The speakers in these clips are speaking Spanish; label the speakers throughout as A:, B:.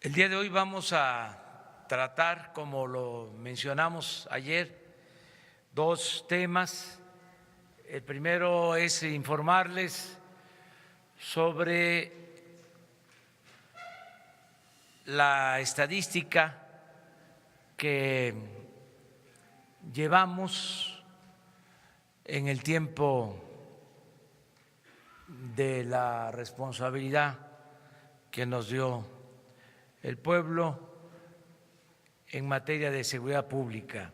A: El día de hoy vamos a tratar, como lo mencionamos ayer, dos temas. El primero es informarles sobre la estadística que llevamos en el tiempo de la responsabilidad que nos dio el pueblo en materia de seguridad pública.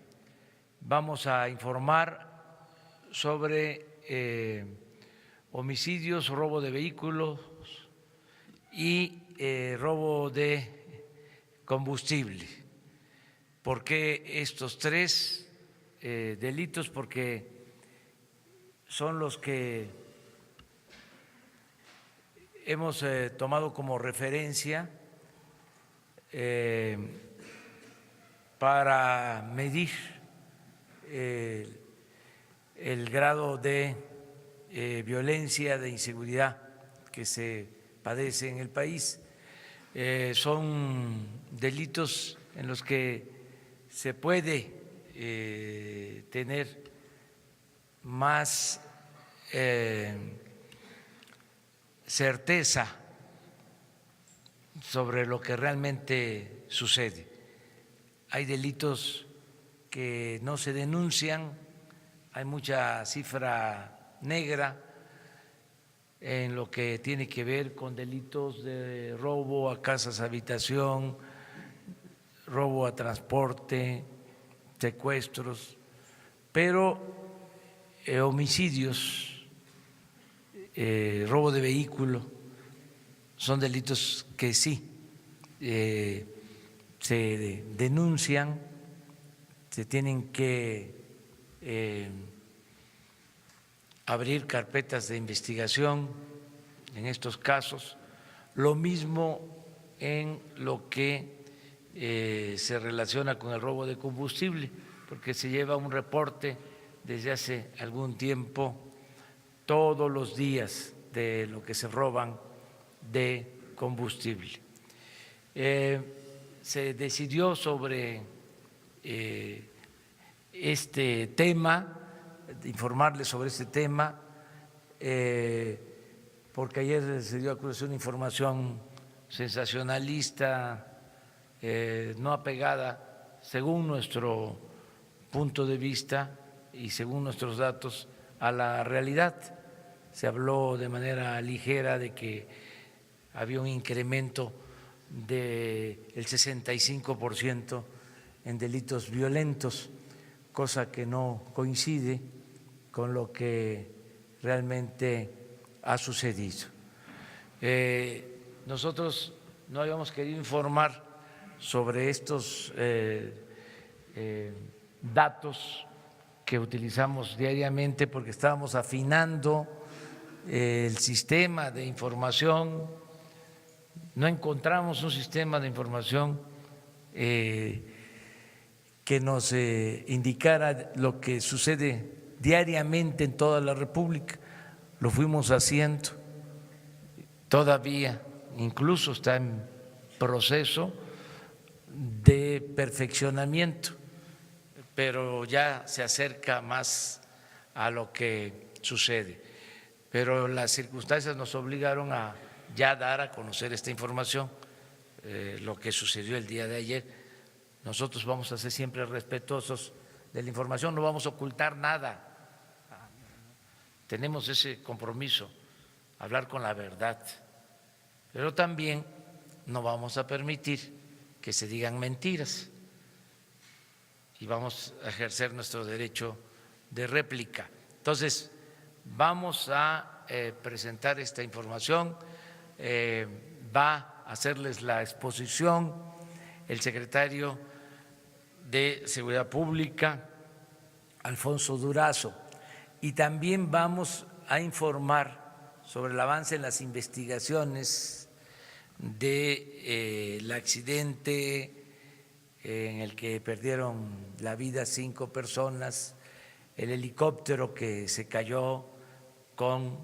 A: Vamos a informar sobre homicidios, robo de vehículos y robo de combustible. ¿Por qué estos tres delitos? Porque son los que hemos tomado como referencia para medir el grado de violencia, de inseguridad que se padece en el país. Son delitos en los que se puede tener más certeza sobre lo que realmente sucede. Hay delitos que no se denuncian, hay mucha cifra negra en lo que tiene que ver con delitos de robo a casas habitación, robo a transporte, secuestros, pero homicidios, robo de vehículo, son delitos que sí se denuncian, se tienen que abrir carpetas de investigación en estos casos. Lo mismo en lo que se relaciona con el robo de combustible, porque se lleva un reporte desde hace algún tiempo todos los días de lo que se roban de combustible. Se decidió sobre este tema, informarles sobre este tema, porque ayer se dio a conocer una información sensacionalista, no apegada, según nuestro punto de vista y según nuestros datos, a la realidad. Se habló de manera ligera de que había un incremento del 65% en delitos violentos, cosa que no coincide con lo que realmente ha sucedido. Nosotros no habíamos querido informar sobre estos datos que utilizamos diariamente porque estábamos afinando el sistema de información. No encontramos un sistema de información que nos indicara lo que sucede diariamente en toda la República. Lo fuimos haciendo, todavía incluso está en proceso de perfeccionamiento, pero ya se acerca más a lo que sucede. Pero las circunstancias nos obligaron a ya dar a conocer esta información, lo que sucedió el día de ayer. Nosotros vamos a ser siempre respetuosos de la información, no vamos a ocultar nada. Tenemos ese compromiso, hablar con la verdad, pero también no vamos a permitir que se digan mentiras y vamos a ejercer nuestro derecho de réplica. Entonces, vamos a presentar esta información, va a hacerles la exposición el secretario de Seguridad Pública, Alfonso Durazo, y también vamos a informar sobre el avance en las investigaciones del accidente en el que perdieron la vida 5 personas, el helicóptero que se cayó con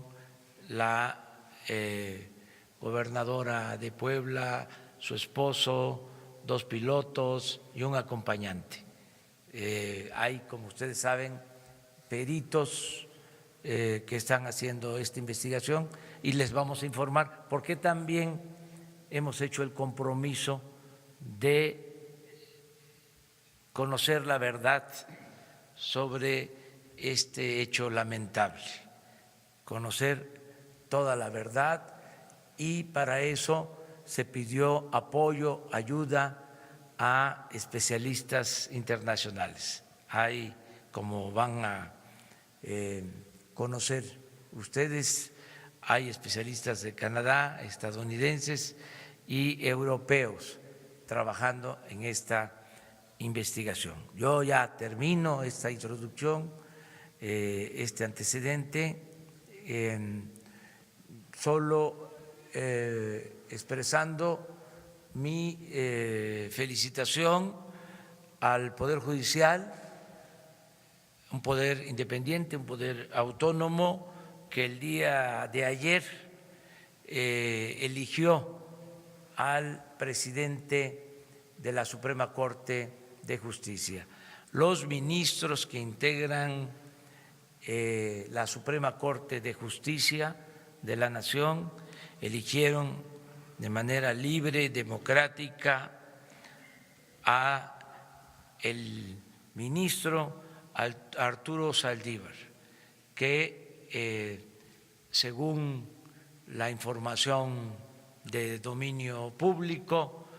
A: la gobernadora de Puebla, su esposo, 2 pilotos y un acompañante. Hay, como ustedes saben, peritos que están haciendo esta investigación y les vamos a informar, porque también hemos hecho el compromiso de conocer la verdad sobre este hecho lamentable, conocer toda la verdad, y para eso se pidió apoyo, ayuda a especialistas internacionales. Hay, como van a conocer ustedes, hay especialistas de Canadá, estadounidenses y europeos trabajando en esta investigación. Yo ya termino esta introducción, este antecedente, solo expresando mi felicitación al Poder Judicial, un poder independiente, un poder autónomo que el día de ayer eligió al presidente de la Suprema Corte de Justicia. Los ministros que integran la Suprema Corte de Justicia de la Nación eligieron de manera libre, democrática, a el ministro Arturo Saldívar, que según la información de dominio público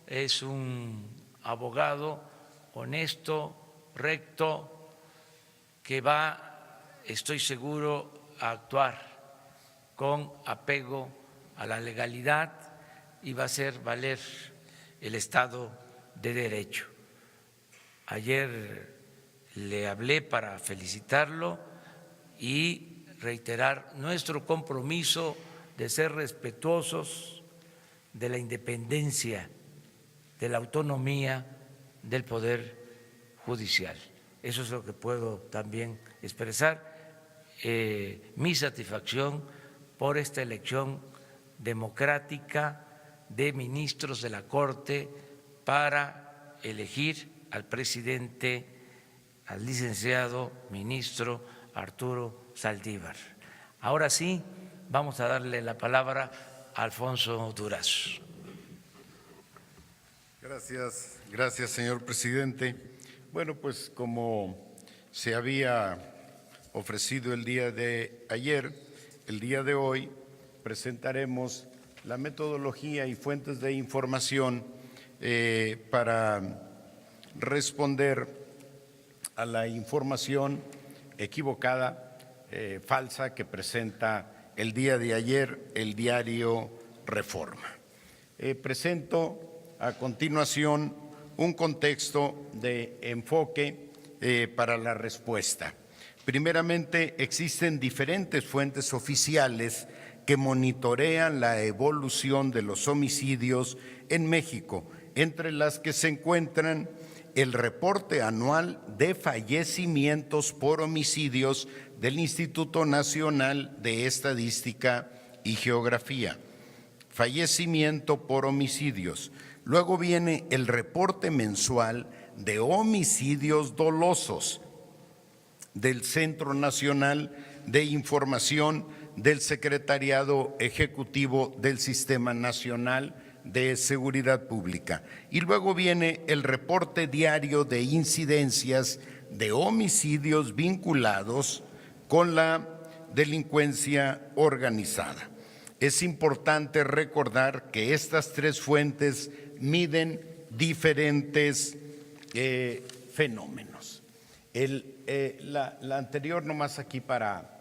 A: es un abogado honesto, recto, que va, estoy seguro, a actuar con apego a la legalidad y va a hacer valer el Estado de Derecho. Ayer le hablé para felicitarlo y reiterar nuestro compromiso de ser respetuosos de la independencia, de la autonomía del Poder Judicial. Eso es lo que puedo también expresar, mi satisfacción por esta elección democrática de ministros de la Corte para elegir al presidente, al licenciado ministro Arturo Saldívar. Ahora sí, vamos a darle la palabra a Alfonso Durazo.
B: Gracias, señor presidente. Bueno, pues como se había ofrecido el día de ayer, el día de hoy presentaremos la metodología y fuentes de información para responder a la información equivocada, falsa, que presenta el día de ayer el diario Reforma. Presento a continuación un contexto de enfoque para la respuesta. Primeramente, existen diferentes fuentes oficiales que monitorean la evolución de los homicidios en México, entre las que se encuentran el reporte anual de fallecimientos por homicidios del Instituto Nacional de Estadística y Geografía. Fallecimiento por homicidios. Luego viene el reporte mensual de homicidios dolosos del Centro Nacional de Información del Secretariado Ejecutivo del Sistema Nacional de Seguridad Pública. Y luego viene el reporte diario de incidencias de homicidios vinculados con la delincuencia organizada. Es importante recordar que estas tres fuentes miden diferentes fenómenos. La anterior, nomás aquí para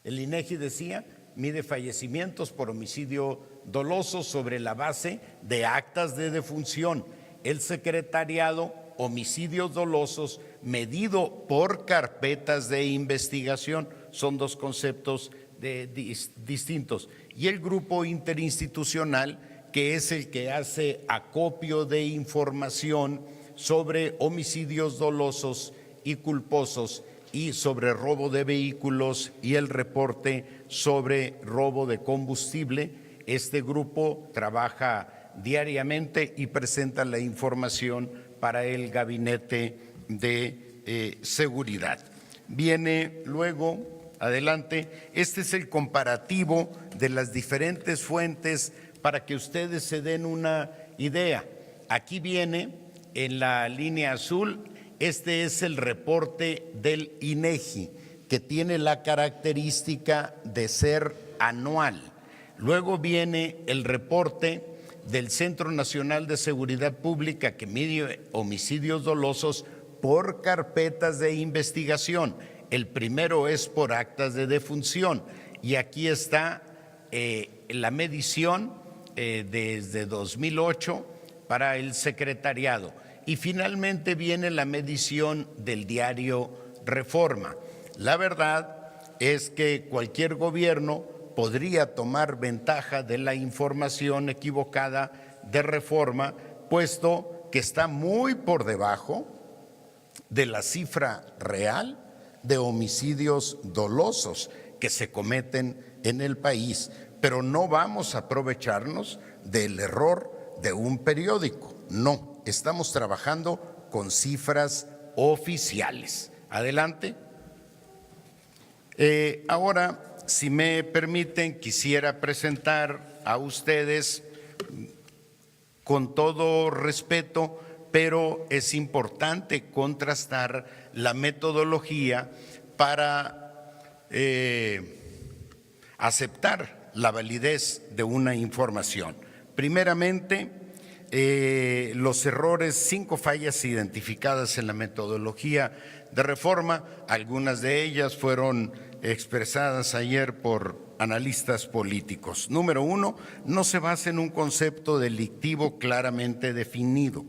B: el INEGI, decía, mide fallecimientos por homicidio doloso sobre la base de actas de defunción. El secretariado, homicidios dolosos medido por carpetas de investigación. Son dos conceptos distintos. Y el grupo interinstitucional, que es el que hace acopio de información sobre homicidios dolosos y culposos y sobre robo de vehículos y el reporte sobre robo de combustible. Este grupo trabaja diariamente y presenta la información para el Gabinete de Seguridad. Viene luego, adelante, este es el comparativo de las diferentes fuentes para que ustedes se den una idea. Aquí viene en la línea azul, este es el reporte del INEGI, que tiene la característica de ser anual. Luego viene el reporte del Centro Nacional de Seguridad Pública, que mide homicidios dolosos por carpetas de investigación. El primero es por actas de defunción, y aquí está la medición desde 2008 para el secretariado. Y finalmente viene la medición del diario Reforma. La verdad es que cualquier gobierno podría tomar ventaja de la información equivocada de Reforma, puesto que está muy por debajo de la cifra real de homicidios dolosos que se cometen en el país. Pero no vamos a aprovecharnos del error de un periódico, no, estamos trabajando con cifras oficiales. Adelante. Ahora, si me permiten, quisiera presentar a ustedes, con todo respeto, pero es importante contrastar la metodología para aceptar la validez de una información. Primeramente, los errores, 5 fallas identificadas en la metodología de Reforma, algunas de ellas fueron expresadas ayer por analistas políticos. Número 1, no se basa en un concepto delictivo claramente definido.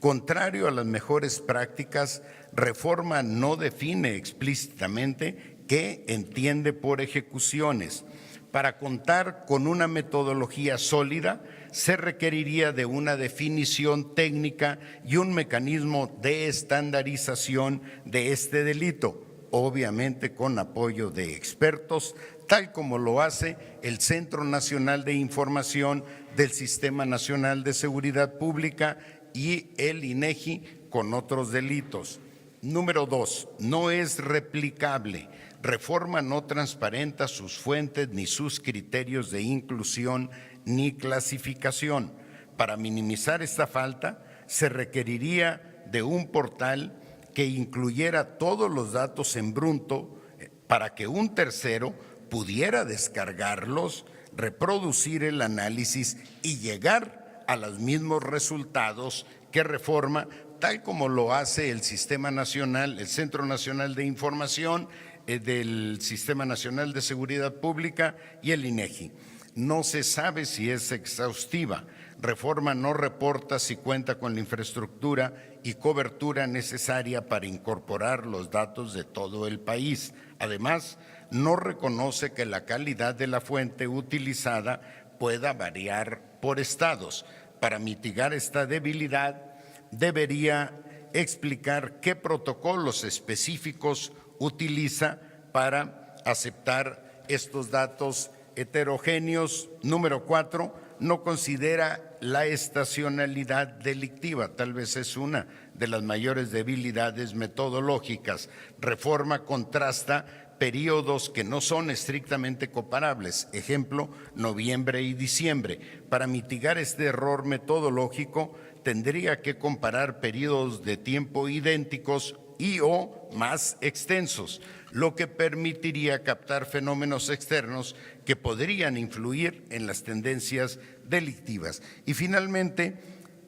B: Contrario a las mejores prácticas, Reforma no define explícitamente qué entiende por ejecuciones. Para contar con una metodología sólida, se requeriría de una definición técnica y un mecanismo de estandarización de este delito, obviamente con apoyo de expertos, tal como lo hace el Centro Nacional de Información del Sistema Nacional de Seguridad Pública y el INEGI con otros delitos. Número 2, no es replicable. Reforma no transparenta sus fuentes ni sus criterios de inclusión ni clasificación. Para minimizar esta falta, se requeriría de un portal que incluyera todos los datos en bruto para que un tercero pudiera descargarlos, reproducir el análisis y llegar a los mismos resultados que Reforma, tal como lo hace el Sistema Nacional, el Centro Nacional de Información del Sistema Nacional de Seguridad Pública y el INEGI. No se sabe si es exhaustiva. Reforma no reporta si cuenta con la infraestructura y cobertura necesaria para incorporar los datos de todo el país. Además, no reconoce que la calidad de la fuente utilizada pueda variar por estados. Para mitigar esta debilidad, debería explicar qué protocolos específicos utiliza para aceptar estos datos heterogéneos. Número 4, no considera la estacionalidad delictiva, tal vez es una de las mayores debilidades metodológicas. Reforma contrasta periodos que no son estrictamente comparables, ejemplo, noviembre y diciembre. Para mitigar este error metodológico, tendría que comparar periodos de tiempo idénticos y o más extensos, lo que permitiría captar fenómenos externos que podrían influir en las tendencias delictivas. Y finalmente,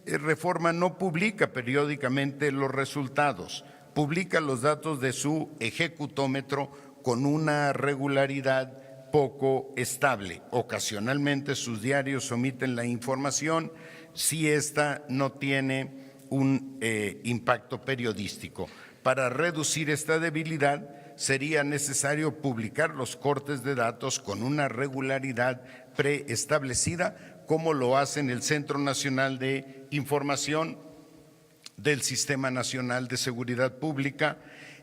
B: Reforma no publica periódicamente los resultados, publica los datos de su ejecutómetro con una regularidad poco estable. Ocasionalmente sus diarios omiten la información si ésta no tiene un impacto periodístico. Para reducir esta debilidad, sería necesario publicar los cortes de datos con una regularidad preestablecida, como lo hace en el Centro Nacional de Información del Sistema Nacional de Seguridad Pública.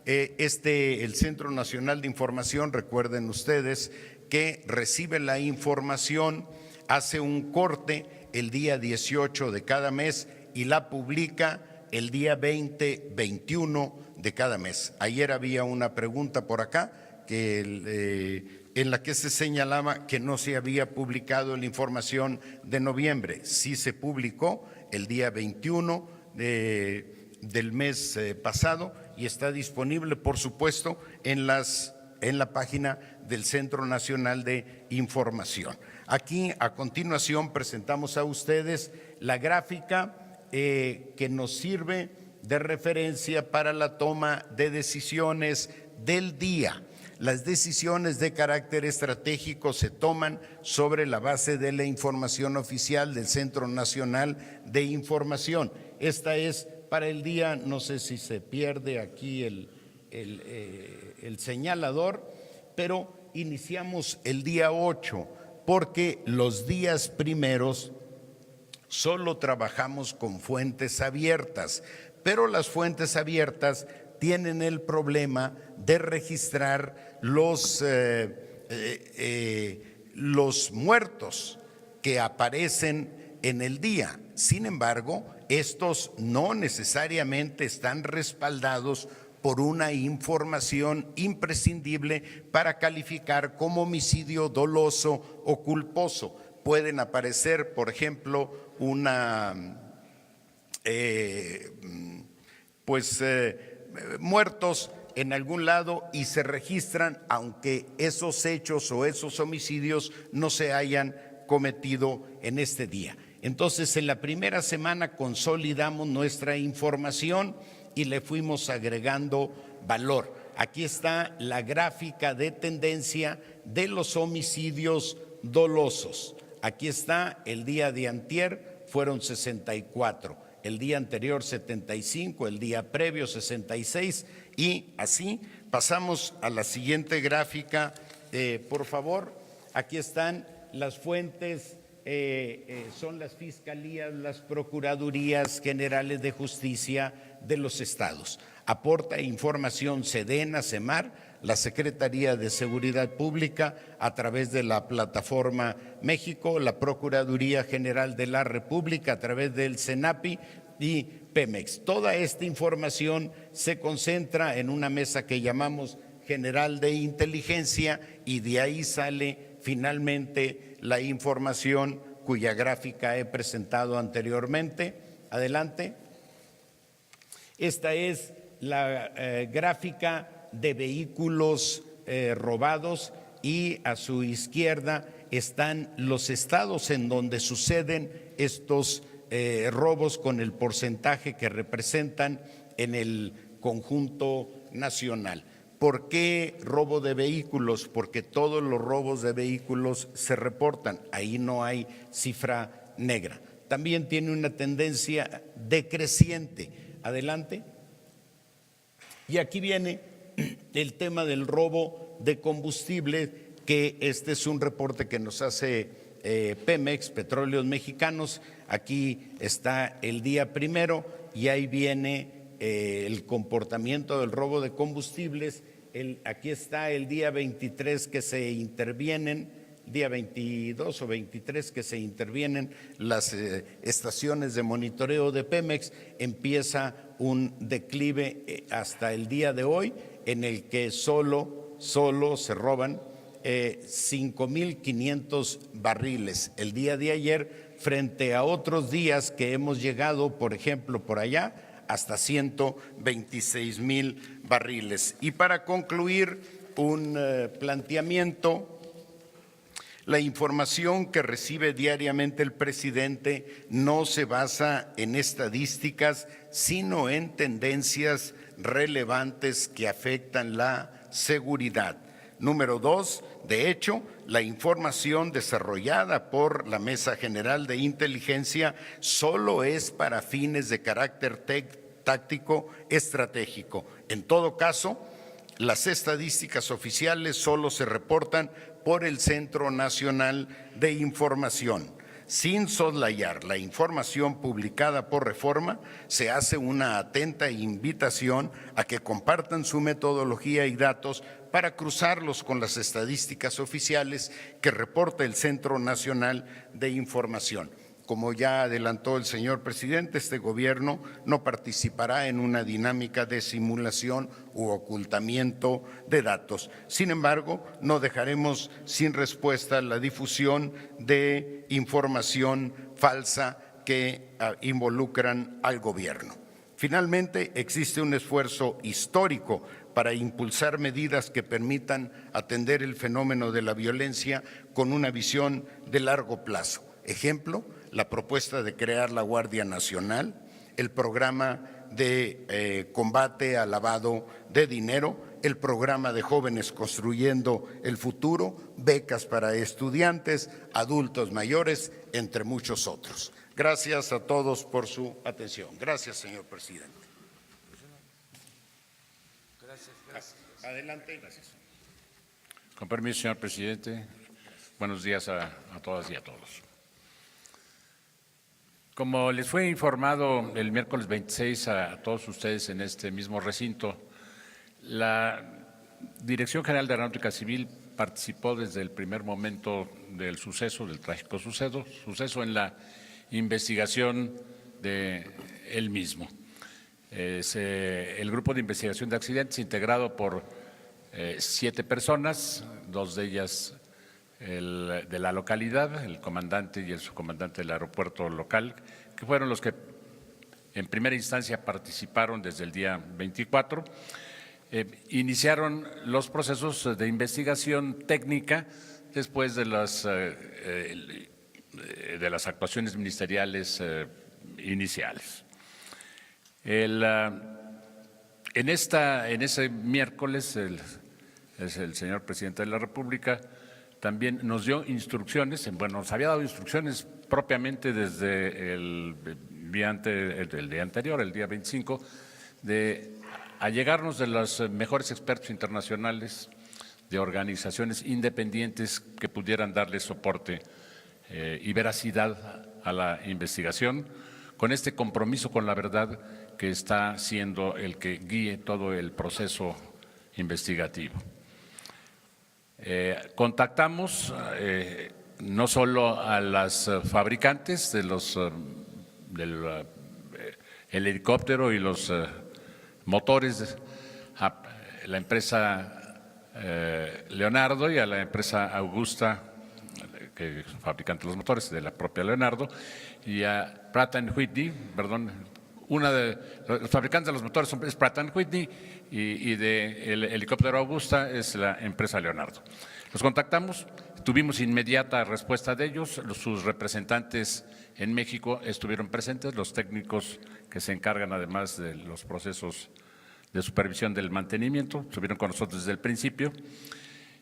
B: El Centro Nacional de Información, recuerden ustedes, que recibe la información hace un corte el día 18 de cada mes y la publica el día 20, 21 de cada mes. Ayer había una pregunta por acá en la que se señalaba que no se había publicado la información de noviembre. Sí se publicó el día 21 del mes pasado y está disponible, por supuesto, en la página del Centro Nacional de Información. Aquí, a continuación, presentamos a ustedes la gráfica que nos sirve de referencia para la toma de decisiones del día. Las decisiones de carácter estratégico se toman sobre la base de la información oficial del Centro Nacional de Información. Esta es para el día, no sé si se pierde aquí el señalador, pero iniciamos el día 8 porque los días primeros solo trabajamos con fuentes abiertas, pero las fuentes abiertas tienen el problema de registrar los muertos que aparecen en el día. Sin embargo, estos no necesariamente están respaldados por una información imprescindible para calificar como homicidio doloso o culposo. Pueden aparecer, por ejemplo, muertos en algún lado y se registran aunque esos hechos o esos homicidios no se hayan cometido en este día. Entonces, en la primera semana consolidamos nuestra información y le fuimos agregando valor. Aquí está la gráfica de tendencia de los homicidios dolosos. Aquí está el día de antier, fueron 64, el día anterior 75, el día previo 66 y así pasamos a la siguiente gráfica, por favor. Aquí están las fuentes, son las fiscalías, las procuradurías generales de justicia de los estados. Aporta información Sedena, Semar, la Secretaría de Seguridad Pública a través de la Plataforma México, la Procuraduría General de la República a través del CENAPI y Pemex. Toda esta información se concentra en una mesa que llamamos General de Inteligencia y de ahí sale finalmente la información cuya gráfica he presentado anteriormente. Adelante. Esta es la gráfica de vehículos robados y a su izquierda están los estados en donde suceden estos robos con el porcentaje que representan en el conjunto nacional. ¿Por qué robo de vehículos? Porque todos los robos de vehículos se reportan, ahí no hay cifra negra. También tiene una tendencia decreciente. Adelante. Y aquí viene el tema del robo de combustible, que este es un reporte que nos hace Pemex, Petróleos Mexicanos. Aquí está el día primero y ahí viene el comportamiento del robo de combustibles. Aquí está el día 23 que se intervienen, día 22 o 23 que se intervienen las estaciones de monitoreo de Pemex. Empieza un declive hasta el día de hoy en el que solo se roban 5,500 barriles el día de ayer, frente a otros días que hemos llegado, por ejemplo, por allá, hasta 126,000 barriles. Y para concluir, un planteamiento. La información que recibe diariamente el presidente no se basa en estadísticas, sino en tendencias relevantes que afectan la seguridad. Número 2, de hecho, la información desarrollada por la Mesa General de Inteligencia solo es para fines de carácter táctico estratégico. En todo caso, las estadísticas oficiales solo se reportan por el Centro Nacional de Información. Sin soslayar la información publicada por Reforma, se hace una atenta invitación a que compartan su metodología y datos para cruzarlos con las estadísticas oficiales que reporta el Centro Nacional de Información. Como ya adelantó el señor presidente, este gobierno no participará en una dinámica de simulación u ocultamiento de datos. Sin embargo, no dejaremos sin respuesta la difusión de información falsa que involucran al gobierno. Finalmente, existe un esfuerzo histórico para impulsar medidas que permitan atender el fenómeno de la violencia con una visión de largo plazo. Ejemplo, la propuesta de crear la Guardia Nacional, el programa de combate al lavado de dinero, el programa de Jóvenes Construyendo el Futuro, becas para estudiantes, adultos mayores, entre muchos otros. Gracias a todos por su atención. Gracias, señor presidente.
A: Gracias.
B: Adelante. Gracias.
C: Con permiso, señor presidente. Buenos días a todas y a todos. Como les fue informado el miércoles 26 a todos ustedes en este mismo recinto, la Dirección General de Aeronáutica Civil participó desde el primer momento del suceso, del trágico suceso en la investigación de él mismo. El grupo de investigación de accidentes integrado por 7 personas, 2 de ellas de la localidad, el comandante y el subcomandante del aeropuerto local, que fueron los que en primera instancia participaron desde el día 24, iniciaron los procesos de investigación técnica después de las actuaciones ministeriales iniciales. En ese miércoles, el señor presidente de la República también nos dio instrucciones, nos había dado instrucciones propiamente desde el día anterior, el día 25, de allegarnos de los mejores expertos internacionales, de organizaciones independientes que pudieran darle soporte y veracidad a la investigación, con este compromiso con la verdad que está siendo el que guíe todo el proceso investigativo. Contactamos no solo a las fabricantes del helicóptero y los motores, a la empresa Leonardo y a la empresa Augusta, que es fabricante de los motores, de la propia Leonardo, y a Pratt & Whitney, una de los fabricantes de los motores es Pratt & Whitney y del helicóptero Augusta es la empresa Leonardo. Los contactamos, tuvimos inmediata respuesta de ellos, sus representantes en México estuvieron presentes, los técnicos que se encargan además de los procesos de supervisión del mantenimiento, estuvieron con nosotros desde el principio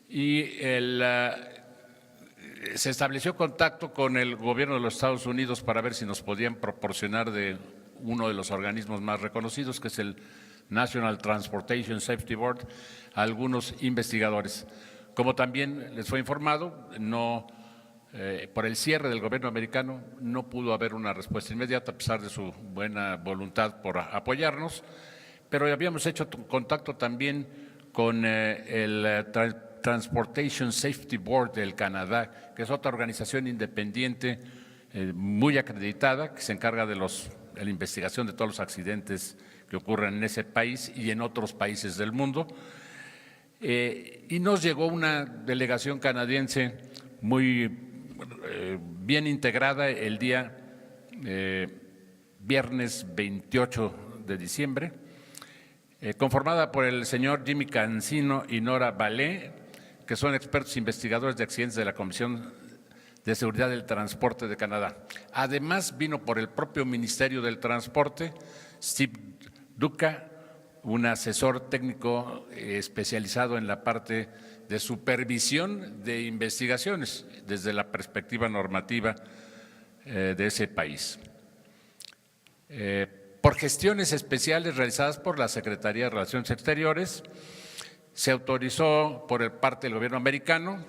C: y se estableció contacto con el gobierno de los Estados Unidos para ver si nos podían proporcionar de uno de los organismos más reconocidos, que es el National Transportation Safety Board, a algunos investigadores. Como también les fue informado, por el cierre del gobierno americano no pudo haber una respuesta inmediata, a pesar de su buena voluntad por apoyarnos, pero habíamos hecho contacto también con el Transportation Safety Board del Canadá, que es otra organización independiente muy acreditada, que se encarga de la investigación de todos los accidentes que ocurren en ese país y en otros países del mundo. Y nos llegó una delegación canadiense muy bien integrada el día viernes 28 de diciembre, conformada por el señor Jimmy Cancino y Nora Ballet, que son expertos investigadores de accidentes de la Comisión de Seguridad del Transporte de Canadá. Además, vino por el propio Ministerio del Transporte, Steve Duca, un asesor técnico especializado en la parte de supervisión de investigaciones desde la perspectiva normativa de ese país. Por gestiones especiales realizadas por la Secretaría de Relaciones Exteriores, se autorizó por parte del gobierno americano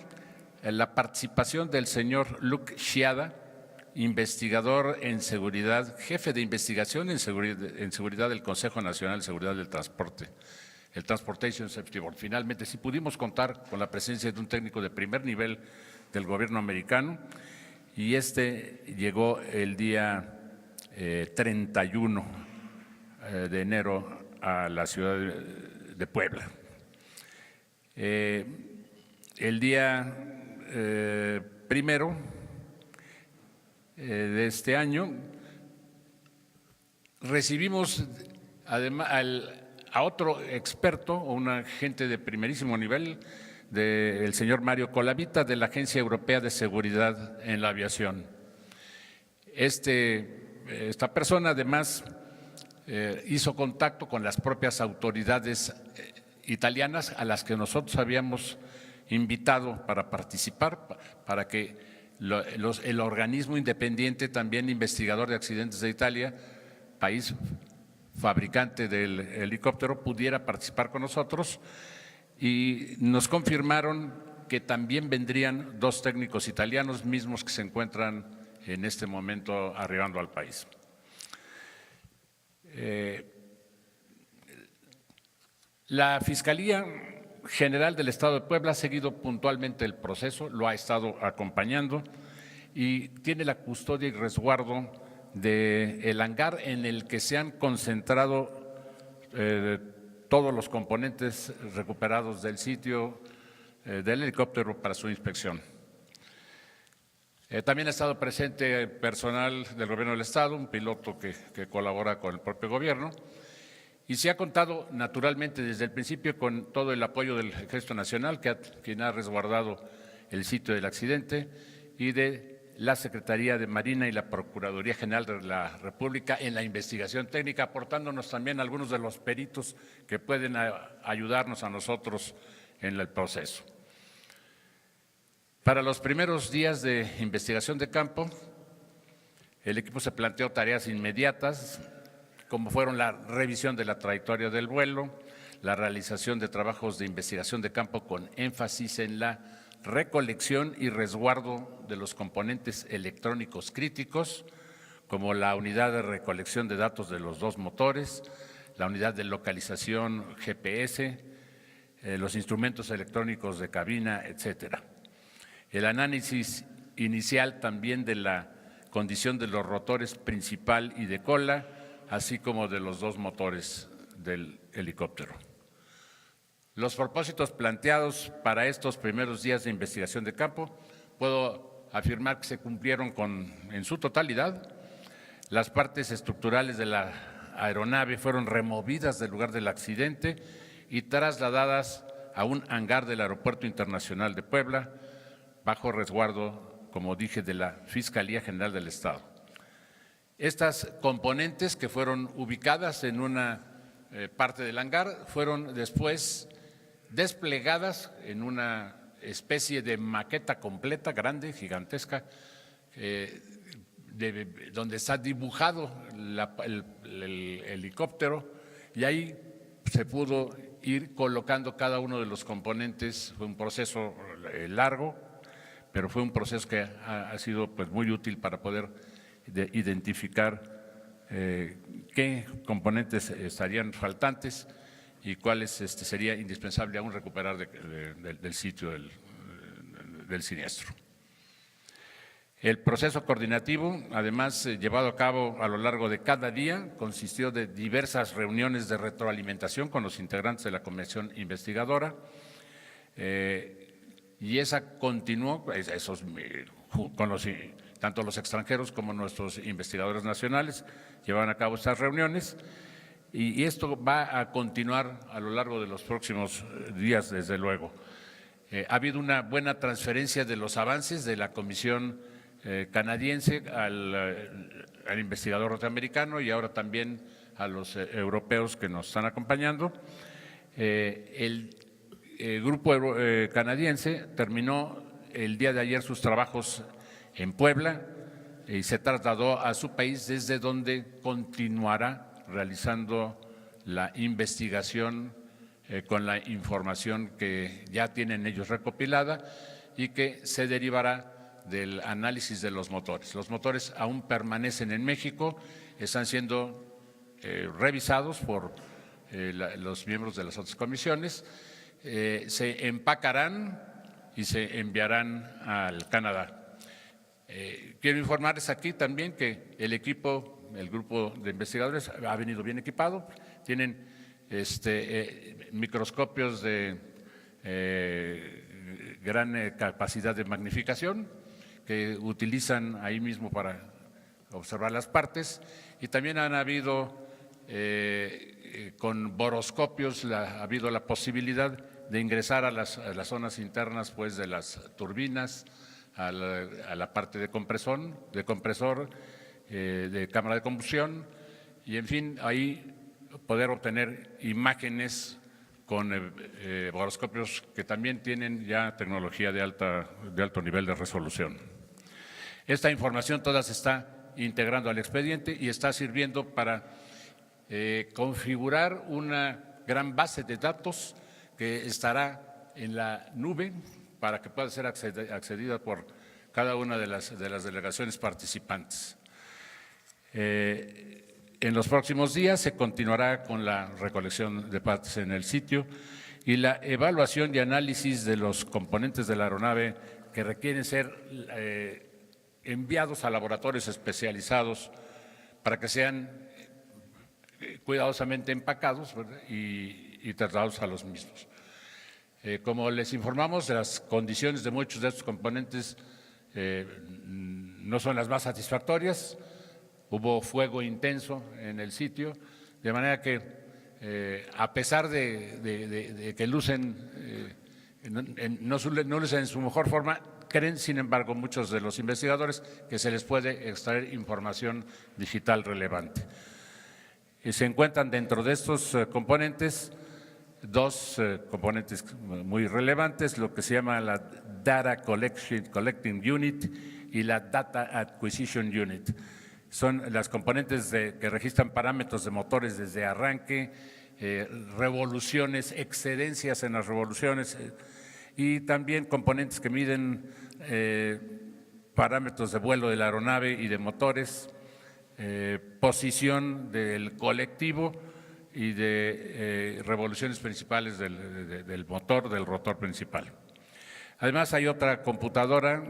C: la participación del señor Luke Chiada, investigador en seguridad, jefe de investigación en seguridad del Consejo Nacional de Seguridad del Transporte el Transportation Safety Board. Finalmente, sí pudimos contar con la presencia de un técnico de primer nivel del gobierno americano y llegó el día 31 de enero a la ciudad de Puebla. El día primero de este año recibimos además a otro experto, o un agente de primerísimo nivel, el señor Mario Colavita, de la Agencia Europea de Seguridad en la Aviación. Esta persona además hizo contacto con las propias autoridades italianas a las que nosotros habíamos invitado para participar, para que el organismo independiente, también investigador de accidentes de Italia, país fabricante del helicóptero, pudiera participar con nosotros, y nos confirmaron que también vendrían 2 técnicos italianos mismos que se encuentran en este momento arribando al país. La Fiscalía General del Estado de Puebla ha seguido puntualmente el proceso, lo ha estado acompañando y tiene la custodia y resguardo del hangar en el que se han concentrado todos los componentes recuperados del sitio del helicóptero para su inspección. También ha estado presente personal del Gobierno del Estado, un piloto que colabora con el propio gobierno, y se ha contado naturalmente desde el principio con todo el apoyo del Ejército Nacional, quien ha resguardado el sitio del accidente, y de la Secretaría de Marina y la Procuraduría General de la República en la investigación técnica, aportándonos también algunos de los peritos que pueden ayudarnos a nosotros en el proceso. Para los primeros días de investigación de campo, el equipo se planteó tareas inmediatas, como fueron la revisión de la trayectoria del vuelo, la realización de trabajos de investigación de campo con énfasis en la recolección y resguardo de los componentes electrónicos críticos, como la unidad de recolección de datos de los 2 motores, la unidad de localización GPS, los instrumentos electrónicos de cabina, etcétera. El análisis inicial también de la condición de los rotores principal y de cola, así como de los 2 motores del helicóptero. Los propósitos planteados para estos primeros días de investigación de campo, puedo afirmar que se cumplieron en su totalidad. Las partes estructurales de la aeronave fueron removidas del lugar del accidente y trasladadas a un hangar del Aeropuerto Internacional de Puebla, bajo resguardo, como dije, de la Fiscalía General del Estado. Estas componentes que fueron ubicadas en una parte del hangar fueron después desplegadas en una especie de maqueta completa, grande, gigantesca, donde está dibujado el helicóptero, y ahí se pudo ir colocando cada uno de los componentes. Fue un proceso largo, pero fue un proceso que ha sido pues muy útil para poder identificar qué componentes estarían faltantes y cuáles sería indispensable aún recuperar del sitio del siniestro. El proceso coordinativo, además llevado a cabo a lo largo de cada día, consistió de diversas reuniones de retroalimentación con los integrantes de la comisión investigadora, y esa continuó con tanto los extranjeros como nuestros investigadores nacionales llevaban a cabo estas reuniones, y esto va a continuar a lo largo de los próximos días, desde luego. Ha habido una buena transferencia de los avances de la comisión canadiense al investigador norteamericano y ahora también a los europeos que nos están acompañando. El grupo canadiense terminó el día de ayer sus trabajos en Puebla y se trasladó a su país, desde donde continuará realizando la investigación con la información que ya tienen ellos recopilada y que se derivará del análisis de los motores. Los motores aún permanecen en México, están siendo revisados por los miembros de las otras comisiones, se empacarán y se enviarán al Canadá. Quiero informarles aquí también que el grupo de investigadores ha venido bien equipado, tienen microscopios de gran capacidad de magnificación que utilizan ahí mismo para observar las partes, y también han habido con boroscopios ha habido la posibilidad de ingresar a las zonas internas pues de las turbinas, a la parte de compresor, de cámara de combustión, y en fin ahí poder obtener imágenes con boroscopios que también tienen ya tecnología de alto nivel de resolución. Esta información toda se está integrando al expediente y está sirviendo para configurar una gran base de datos que estará en la nube para que pueda ser accedida por cada una de las delegaciones participantes. En los próximos días se continuará con la recolección de partes en el sitio y la evaluación y análisis de los componentes de la aeronave que requieren ser enviados a laboratorios especializados para que sean cuidadosamente empacados y trasladados a los mismos. Como les informamos, las condiciones de muchos de estos componentes no son las más satisfactorias. Hubo fuego intenso en el sitio, de manera que a pesar de que lucen, no lucen en su mejor forma, creen, sin embargo, muchos de los investigadores que se les puede extraer información digital relevante. Se encuentran dentro de estos componentes dos componentes muy relevantes, lo que se llama la Data Collecting Unit y la Data Acquisition Unit. Son las componentes que registran parámetros de motores desde arranque, revoluciones, excedencias en las revoluciones y también componentes que miden parámetros de vuelo de la aeronave y de motores, posición del colectivo y de revoluciones principales del motor, del rotor principal. Además hay otra computadora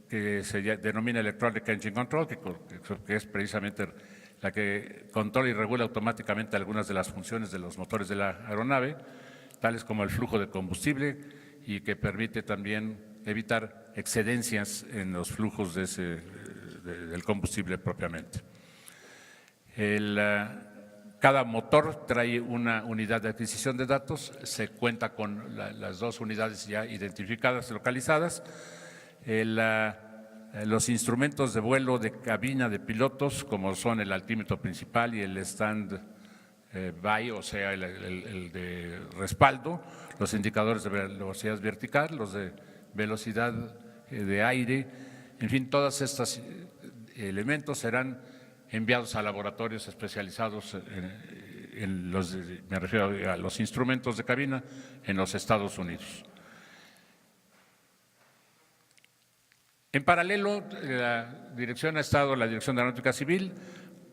C: que se denomina Electronic Engine Control, que es precisamente la que controla y regula automáticamente algunas de las funciones de los motores de la aeronave, tales como el flujo de combustible, y que permite también evitar excedencias en los flujos del combustible propiamente. Cada motor trae una unidad de adquisición de datos, se cuenta con las dos unidades ya identificadas, localizadas. Los instrumentos de vuelo de cabina de pilotos, como son el altímetro principal y el stand by, o sea, el de respaldo, los indicadores de velocidad vertical, los de velocidad de aire, en fin, todos estos elementos serán enviados a laboratorios especializados me refiero a los instrumentos de cabina en los Estados Unidos. En paralelo, la Dirección de Aeronáutica Civil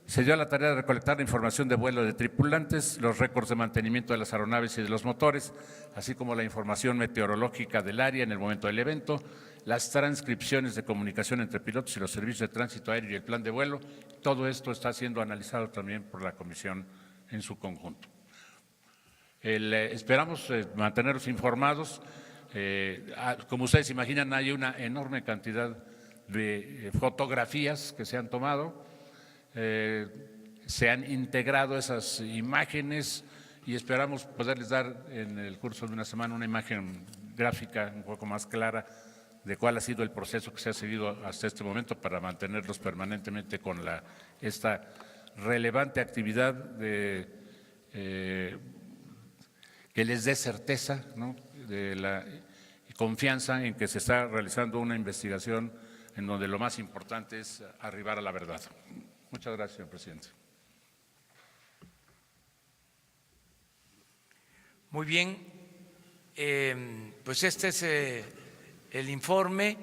C: se dio a la tarea de recolectar la información de vuelo de tripulantes, los récords de mantenimiento de las aeronaves y de los motores, así como la información meteorológica del área en el momento del evento, las transcripciones de comunicación entre pilotos y los servicios de tránsito aéreo y el plan de vuelo. Todo esto está siendo analizado también por la comisión en su conjunto. Esperamos mantenerlos informados. Como ustedes imaginan, hay una enorme cantidad de fotografías que se han tomado, se han integrado esas imágenes y esperamos poderles dar en el curso de una semana una imagen gráfica un poco más clara de cuál ha sido el proceso que se ha seguido hasta este momento para mantenerlos permanentemente con esta relevante actividad que les dé certeza, ¿no?, de la confianza en que se está realizando una investigación en donde lo más importante es arribar a la verdad. Muchas gracias, señor presidente.
A: Muy bien, pues este es el informe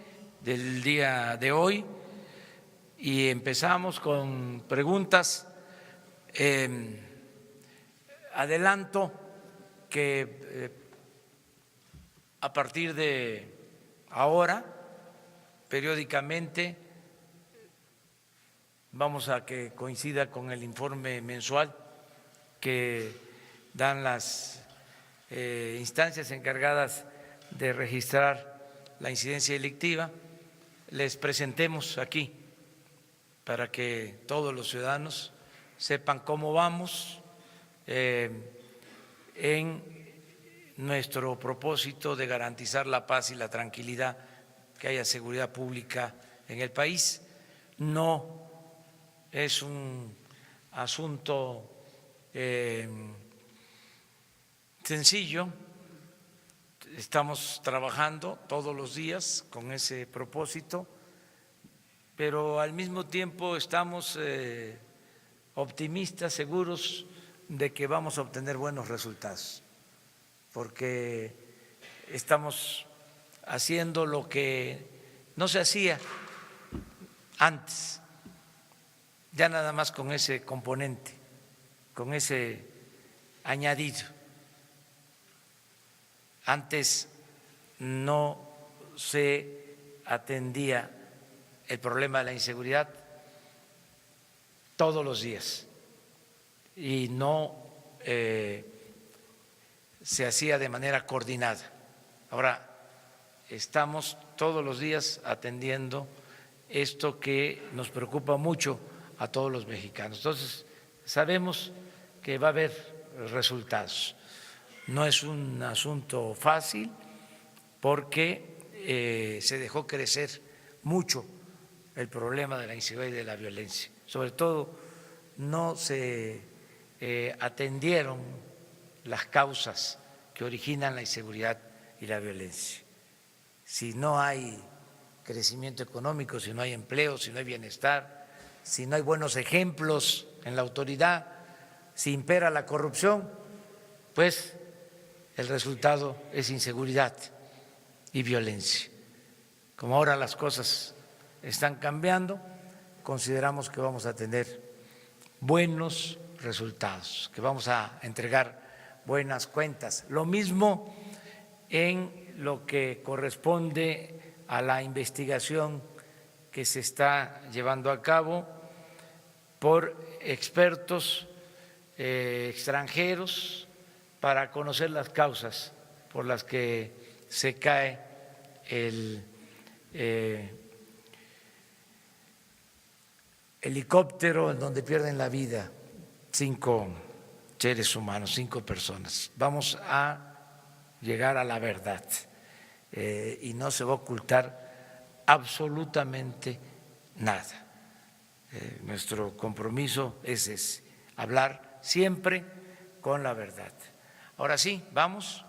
A: del día de hoy y empezamos con preguntas. adelanto que a partir de ahora, periódicamente, vamos a que coincida con el informe mensual que dan las instancias encargadas de registrar la incidencia delictiva, les presentemos aquí para que todos los ciudadanos sepan cómo vamos en nuestro propósito de garantizar la paz y la tranquilidad, que haya seguridad pública en el país. No es un asunto sencillo, estamos trabajando todos los días con ese propósito, pero al mismo tiempo estamos optimistas, seguros de que vamos a obtener buenos resultados, porque estamos haciendo lo que no se hacía antes, ya nada más con ese componente, con ese añadido. Antes no se atendía el problema de la inseguridad todos los días y no se hacía de manera coordinada. Ahora estamos todos los días atendiendo esto que nos preocupa mucho a todos los mexicanos. Entonces, sabemos que va a haber resultados. No es un asunto fácil porque se dejó crecer mucho el problema de la inseguridad y de la violencia. Sobre todo, no se atendieron las causas que originan la inseguridad y la violencia. Si no hay crecimiento económico, si no hay empleo, si no hay bienestar, si no hay buenos ejemplos en la autoridad, si impera la corrupción, pues el resultado es inseguridad y violencia. Como ahora las cosas están cambiando, consideramos que vamos a tener buenos resultados, que vamos a entregar buenas cuentas. Lo mismo en lo que corresponde a la investigación que se está llevando a cabo por expertos extranjeros para conocer las causas por las que se cae el helicóptero en donde pierden la vida 5 seres humanos, 5 personas. Vamos a llegar a la verdad y no se va a ocultar absolutamente nada. Nuestro compromiso es ese, hablar siempre con la verdad. Ahora sí, vamos.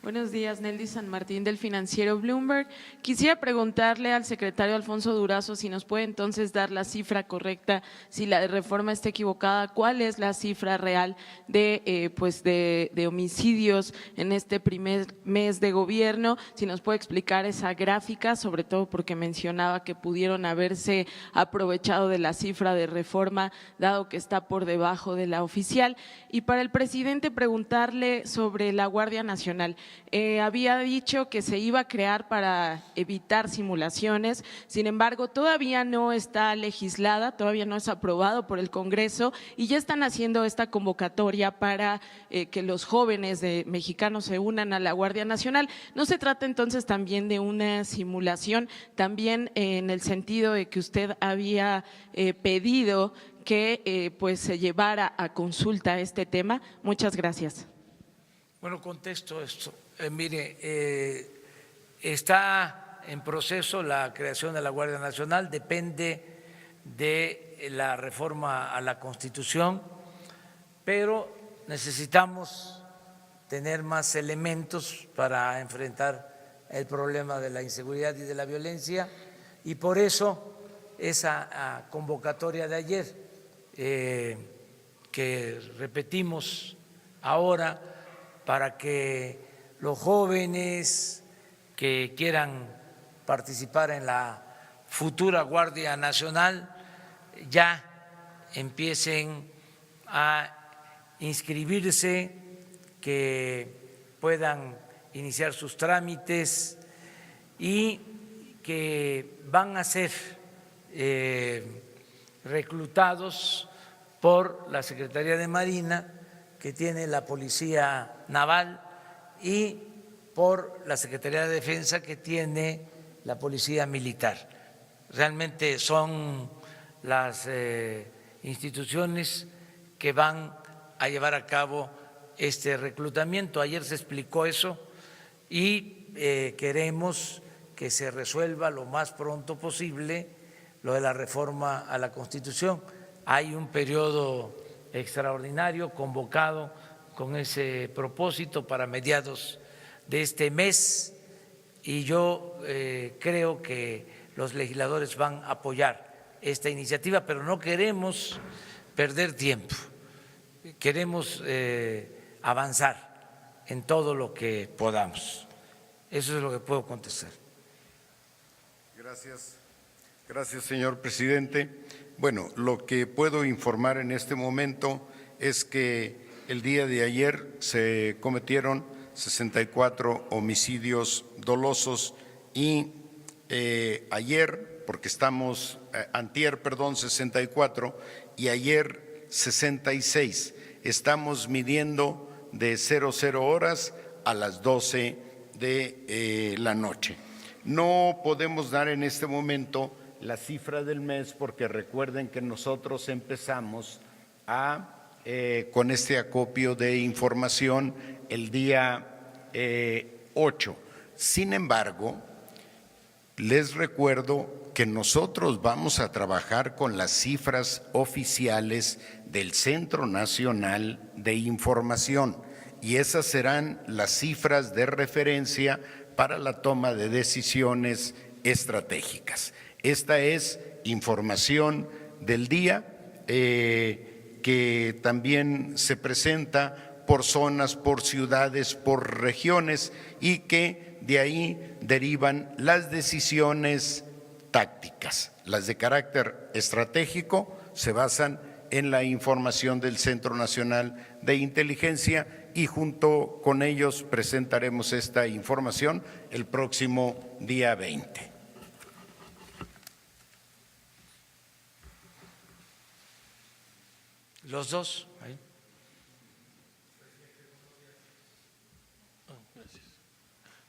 D: Buenos días, Neldy San Martín del financiero Bloomberg. Quisiera preguntarle al secretario Alfonso Durazo si nos puede entonces dar la cifra correcta, si la reforma está equivocada, cuál es la cifra real de homicidios en este primer mes de gobierno, si nos puede explicar esa gráfica, sobre todo porque mencionaba que pudieron haberse aprovechado de la cifra de reforma, dado que está por debajo de la oficial. Y para el presidente preguntarle sobre la Guardia Nacional. Había dicho que se iba a crear para evitar simulaciones, sin embargo todavía no está legislada, todavía no es aprobado por el Congreso y ya están haciendo esta convocatoria para que los jóvenes mexicanos se unan a la Guardia Nacional. ¿No se trata entonces también de una simulación, también en el sentido de que usted había pedido que se llevara a consulta este tema? Muchas gracias.
A: Bueno, contesto esto. Mire, está en proceso la creación de la Guardia Nacional, depende de la reforma a la Constitución, pero necesitamos tener más elementos para enfrentar el problema de la inseguridad y de la violencia y por eso esa convocatoria de ayer que repetimos ahora para que los jóvenes que quieran participar en la futura Guardia Nacional ya empiecen a inscribirse, que puedan iniciar sus trámites y que van a ser reclutados por la Secretaría de Marina, que tiene la Policía Naval, y por la Secretaría de Defensa, que tiene la Policía Militar. Realmente son las instituciones que van a llevar a cabo este reclutamiento. Ayer se explicó eso y queremos que se resuelva lo más pronto posible lo de la reforma a la Constitución. Hay un periodo extraordinario convocado con ese propósito para mediados de este mes y yo creo que los legisladores van a apoyar esta iniciativa, pero no queremos perder tiempo, queremos avanzar en todo lo que podamos. Eso es lo que puedo contestar.
B: Gracias. Gracias, señor presidente. Bueno, lo que puedo informar en este momento es que el día de ayer se cometieron 64 homicidios dolosos y ayer, porque estamos, antier, perdón, 64 y ayer 66. Estamos midiendo de 00 horas a las 12 de la noche. No podemos dar en este momento la cifra del mes porque recuerden que nosotros empezamos con este acopio de información el día 8. Sin embargo, les recuerdo que nosotros vamos a trabajar con las cifras oficiales del Centro Nacional de Información y esas serán las cifras de referencia para la toma de decisiones estratégicas. Esta es información del día que también se presenta por zonas, por ciudades, por regiones y que de ahí derivan las decisiones tácticas. Las de carácter estratégico se basan en la información del Centro Nacional de Inteligencia y junto con ellos presentaremos esta información el próximo día 20.
A: Los dos. Ahí.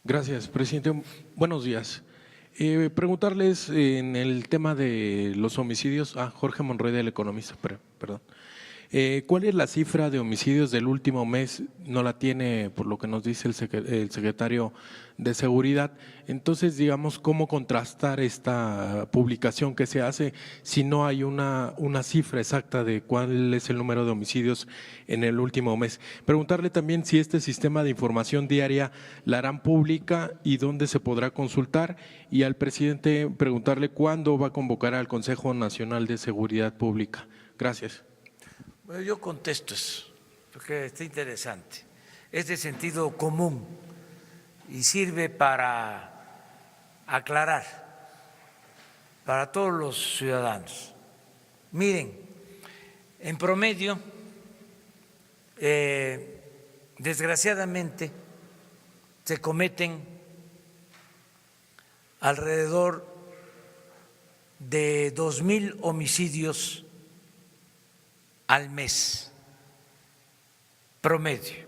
E: Gracias, presidente. Buenos días. Preguntarles en el tema de los homicidios, Jorge Monroy del Economista, perdón. ¿Cuál es la cifra de homicidios del último mes? No la tiene, por lo que nos dice el secretario de Seguridad. Entonces, digamos, ¿cómo contrastar esta publicación que se hace si no hay una cifra exacta de cuál es el número de homicidios en el último mes? Preguntarle también si este sistema de información diaria la harán pública y dónde se podrá consultar. Y al presidente preguntarle cuándo va a convocar al Consejo Nacional de Seguridad Pública. Gracias.
A: Bueno, yo contesto eso, porque está interesante. Es de sentido común y sirve para aclarar para todos los ciudadanos. Miren, en promedio, desgraciadamente, se cometen alrededor de 2,000 homicidios al mes, promedio.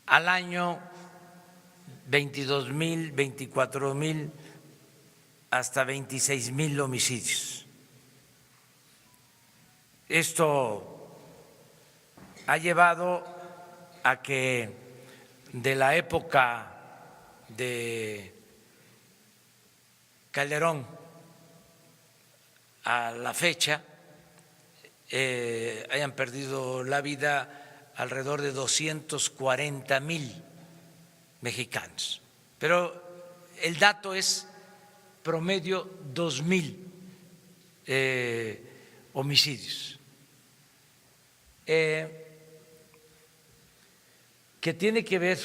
A: Al año 22,000, 24,000, hasta 26,000 homicidios. Esto ha llevado a que de la época de Calderón a la fecha hayan perdido la vida alrededor de 240,000 mexicanos. Pero el dato es promedio 2,000 homicidios. Que tiene que ver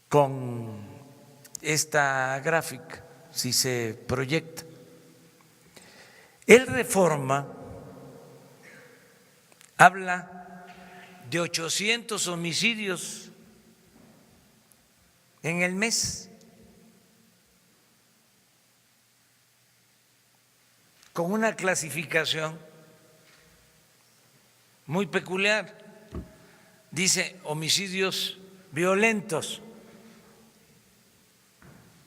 A: con esta gráfica, si se proyecta. El Reforma habla de 800 homicidios en el mes, con una clasificación muy peculiar. Dice homicidios violentos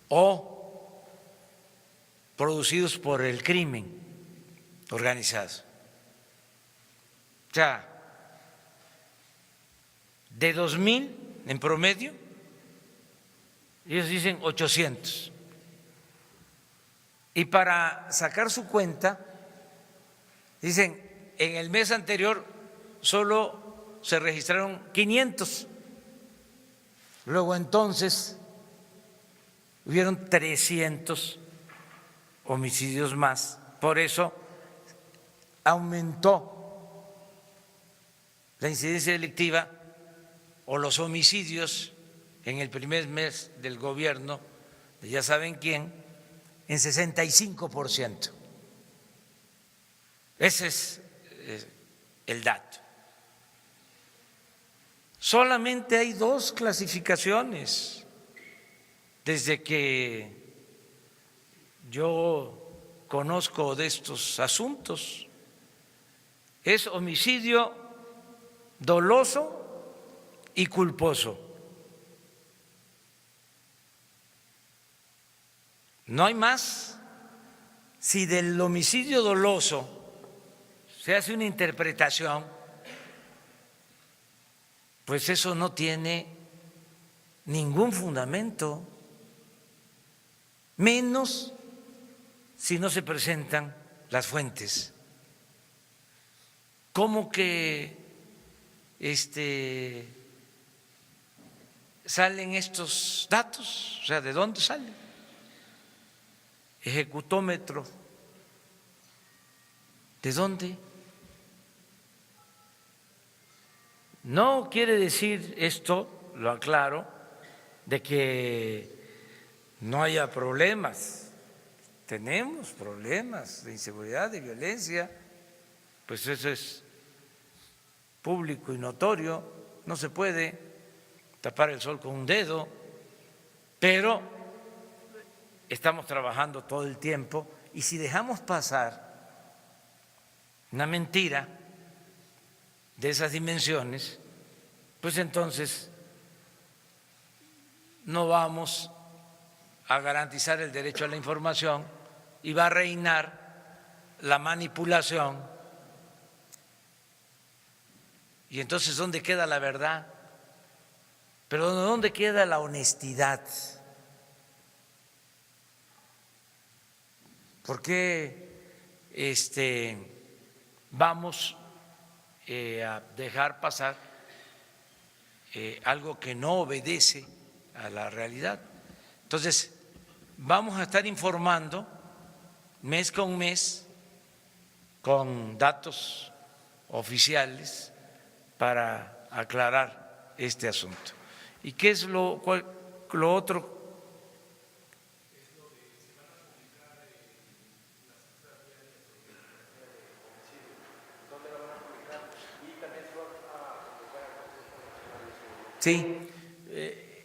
A: o producidos por el crimen organizado. O sea, de 2,000 en promedio, ellos dicen 800. Y para sacar su cuenta, dicen, en el mes anterior solo se registraron 500. Luego entonces hubieron 300 homicidios más. Por eso aumentó la incidencia delictiva o los homicidios en el primer mes del gobierno de ya saben quién, en 65%. Ese es el dato. Solamente hay 2 clasificaciones desde que yo conozco de estos asuntos. Es homicidio doloso y culposo. No hay más. Si del homicidio doloso se hace una interpretación, pues eso no tiene ningún fundamento, menos si no se presentan las fuentes. ¿Cómo que salen estos datos? O sea, ¿de dónde salen? Ejecutómetro. ¿De dónde? No quiere decir esto, lo aclaro, de que no haya problemas. Tenemos problemas de inseguridad, de violencia, pues eso es público y notorio, no se puede tapar el sol con un dedo, pero estamos trabajando todo el tiempo y si dejamos pasar una mentira de esas dimensiones, pues entonces no vamos a garantizar el derecho a la información y va a reinar la manipulación. Y entonces, ¿dónde queda la verdad? Pero ¿dónde queda la honestidad? ¿Por qué vamos a dejar pasar algo que no obedece a la realidad? Entonces, vamos a estar informando mes con mes con datos oficiales para aclarar este asunto. ¿Y qué es lo otro? Sí,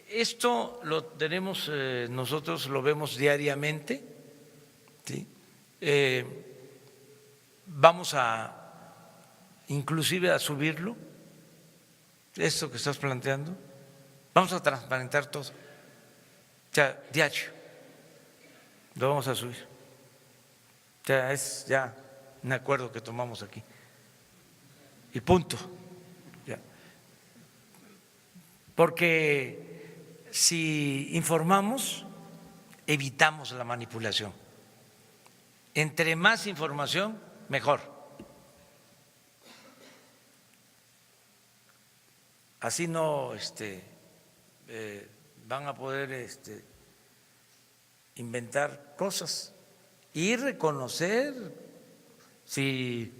A: esto lo tenemos nosotros, lo vemos diariamente, ¿sí? Vamos a inclusive a subirlo, esto que estás planteando, vamos a transparentar todo, o sea, diario, lo vamos a subir, o sea, es ya un acuerdo que tomamos aquí y punto. Porque si informamos, evitamos la manipulación. Entre más información, mejor. Así no van a poder inventar cosas y reconocer si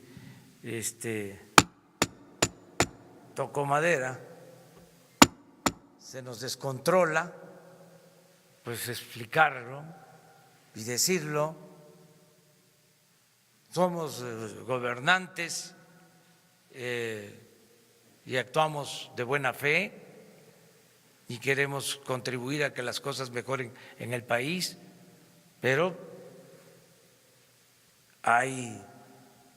A: tocó madera, se nos descontrola, pues explicarlo y decirlo. Somos gobernantes y actuamos de buena fe y queremos contribuir a que las cosas mejoren en el país, pero hay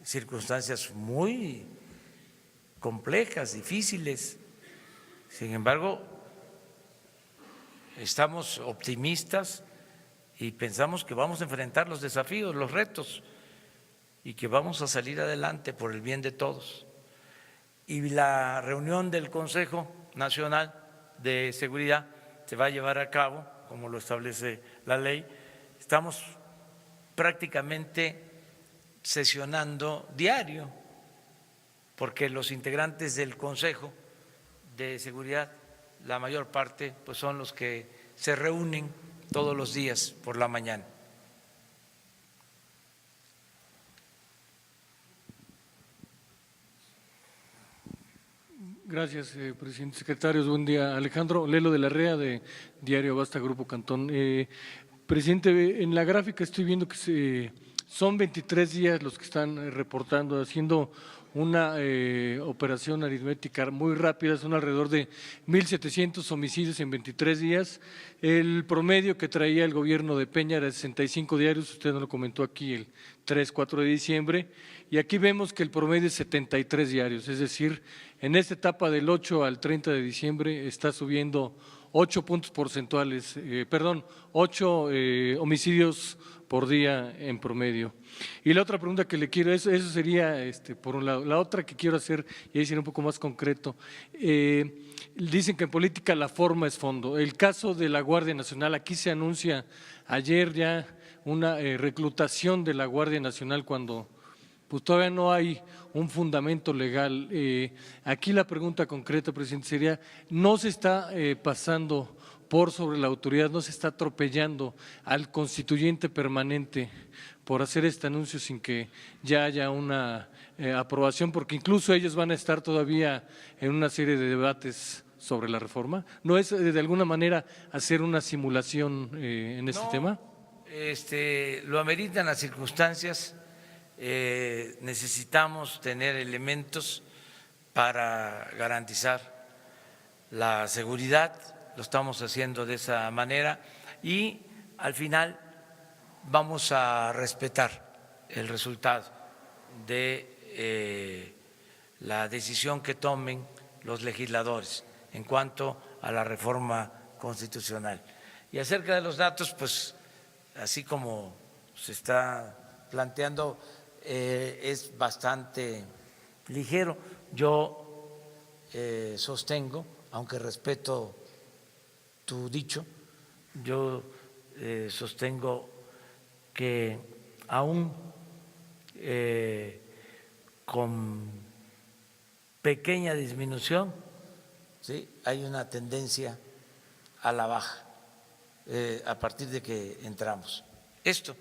A: circunstancias muy complejas, difíciles. Sin embargo, estamos optimistas y pensamos que vamos a enfrentar los desafíos, los retos, y que vamos a salir adelante por el bien de todos. Y la reunión del Consejo Nacional de Seguridad se va a llevar a cabo, como lo establece la ley. Estamos prácticamente sesionando diario, porque los integrantes del Consejo de Seguridad, la mayor parte, pues son los que se reúnen todos los días por la mañana.
F: Gracias, presidente. Secretarios, buen día. Alejandro Lelo de la Rea, de Diario Basta, Grupo Cantón. Presidente, en la gráfica estoy viendo que son 23 días los que están reportando, haciendo una operación aritmética muy rápida, son alrededor de 1.700 homicidios en 23 días. El promedio que traía el gobierno de Peña era de 65 diarios, usted nos lo comentó aquí el 3-4 de diciembre, y aquí vemos que el promedio es 73 diarios, es decir, en esta etapa del 8 al 30 de diciembre está subiendo 8 puntos porcentuales, 8 homicidios por día en promedio. Y la otra pregunta que le quiero, eso sería por un lado. La otra que quiero hacer, y ahí sería un poco más concreto, dicen que en política la forma es fondo. El caso de la Guardia Nacional, aquí se anuncia ayer ya una reclutación de la Guardia Nacional cuando pues todavía no hay un fundamento legal. Aquí la pregunta concreta, presidente, sería, ¿no se está pasando por sobre la autoridad, no se está atropellando al constituyente permanente por hacer este anuncio sin que ya haya una aprobación? Porque incluso ellos van a estar todavía en una serie de debates sobre la reforma. ¿No es de alguna manera hacer una simulación en este tema?
A: Lo ameritan las circunstancias. Necesitamos tener elementos para garantizar la seguridad, lo estamos haciendo de esa manera y al final vamos a respetar el resultado de la decisión que tomen los legisladores en cuanto a la reforma constitucional. Y acerca de los datos, pues así como se está planteando, es bastante ligero. Yo sostengo, aunque respeto tu dicho, yo sostengo que aún con pequeña disminución, ¿sí?, hay una tendencia a la baja a partir de que entramos. Esto.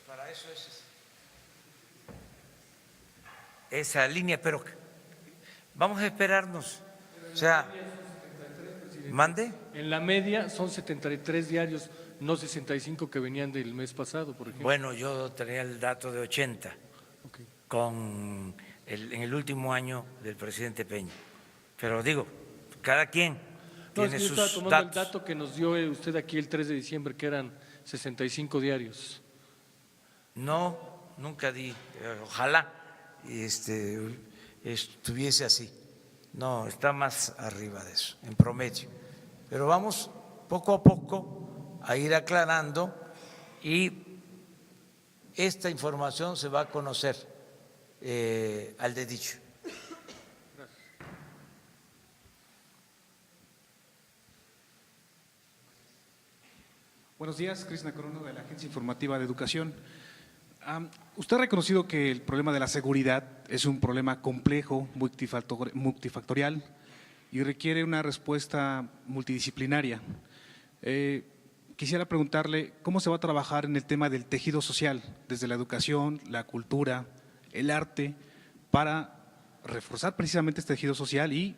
A: Para eso es esa línea, pero vamos a esperarnos. O sea, mande.
F: En la media son 73 diarios, no 65 que venían del mes pasado, por ejemplo.
A: Bueno, yo tenía el dato de 80
F: Okay.
A: en el último año del presidente Peña. Pero digo, cada quien tiene
F: yo
A: sus
F: estaba tomando
A: datos.
F: el dato que nos dio usted aquí el 3 de diciembre, que eran 65 diarios.
A: No, nunca di, ojalá estuviese así. No, está más arriba de eso, en promedio. Pero vamos poco a poco a ir aclarando y esta información se va a conocer al dedicho.
G: Buenos días, Cristina Corono de la Agencia Informativa de Educación. Usted ha reconocido que el problema de la seguridad es un problema complejo, multifactorial y requiere una respuesta multidisciplinaria. quisiera preguntarle cómo se va a trabajar en el tema del tejido social, desde la educación, la cultura, el arte, para reforzar precisamente este tejido social y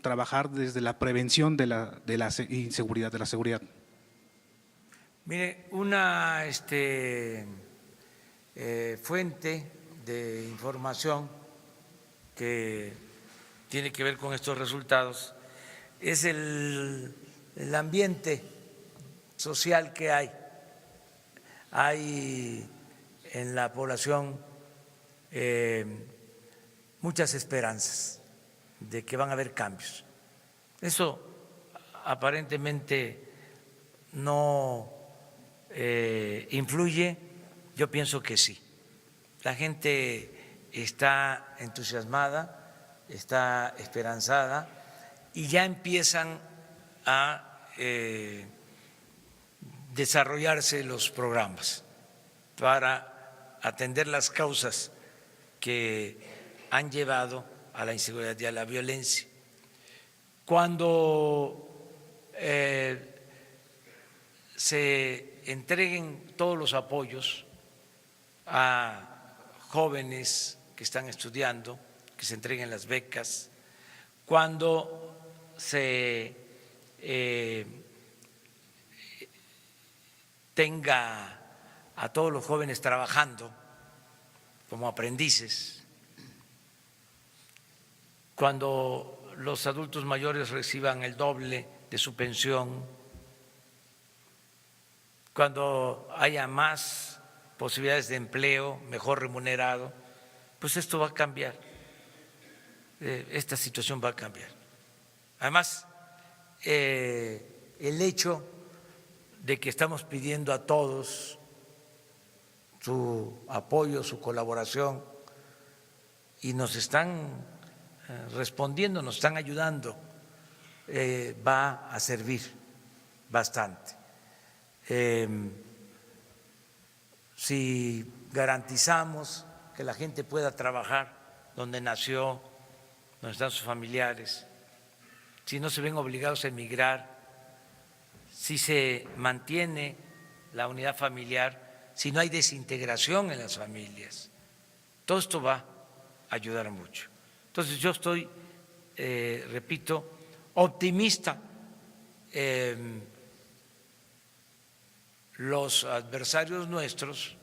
G: trabajar desde la prevención de la inseguridad, de la seguridad.
A: Mire, una fuente de información que tiene que ver con estos resultados es el ambiente social que hay. Hay en la población muchas esperanzas de que van a haber cambios. Eso aparentemente no influye, yo pienso que sí. La gente está entusiasmada, está esperanzada y ya empiezan a desarrollarse los programas para atender las causas que han llevado a la inseguridad y a la violencia. Cuando se entreguen todos los apoyos a jóvenes que están estudiando, que se entreguen las becas, cuando se tenga a todos los jóvenes trabajando como aprendices, cuando los adultos mayores reciban el doble de su pensión, cuando haya más posibilidades de empleo, mejor remunerado, pues esto va a cambiar, esta situación va a cambiar. Además, el hecho de que estamos pidiendo a todos su apoyo, su colaboración, y nos están respondiendo, nos están ayudando, va a servir bastante. Si garantizamos que la gente pueda trabajar donde nació, donde están sus familiares, si no se ven obligados a emigrar, si se mantiene la unidad familiar, si no hay desintegración en las familias, todo esto va a ayudar mucho. Entonces yo estoy, repito, optimista. Los adversarios nuestros,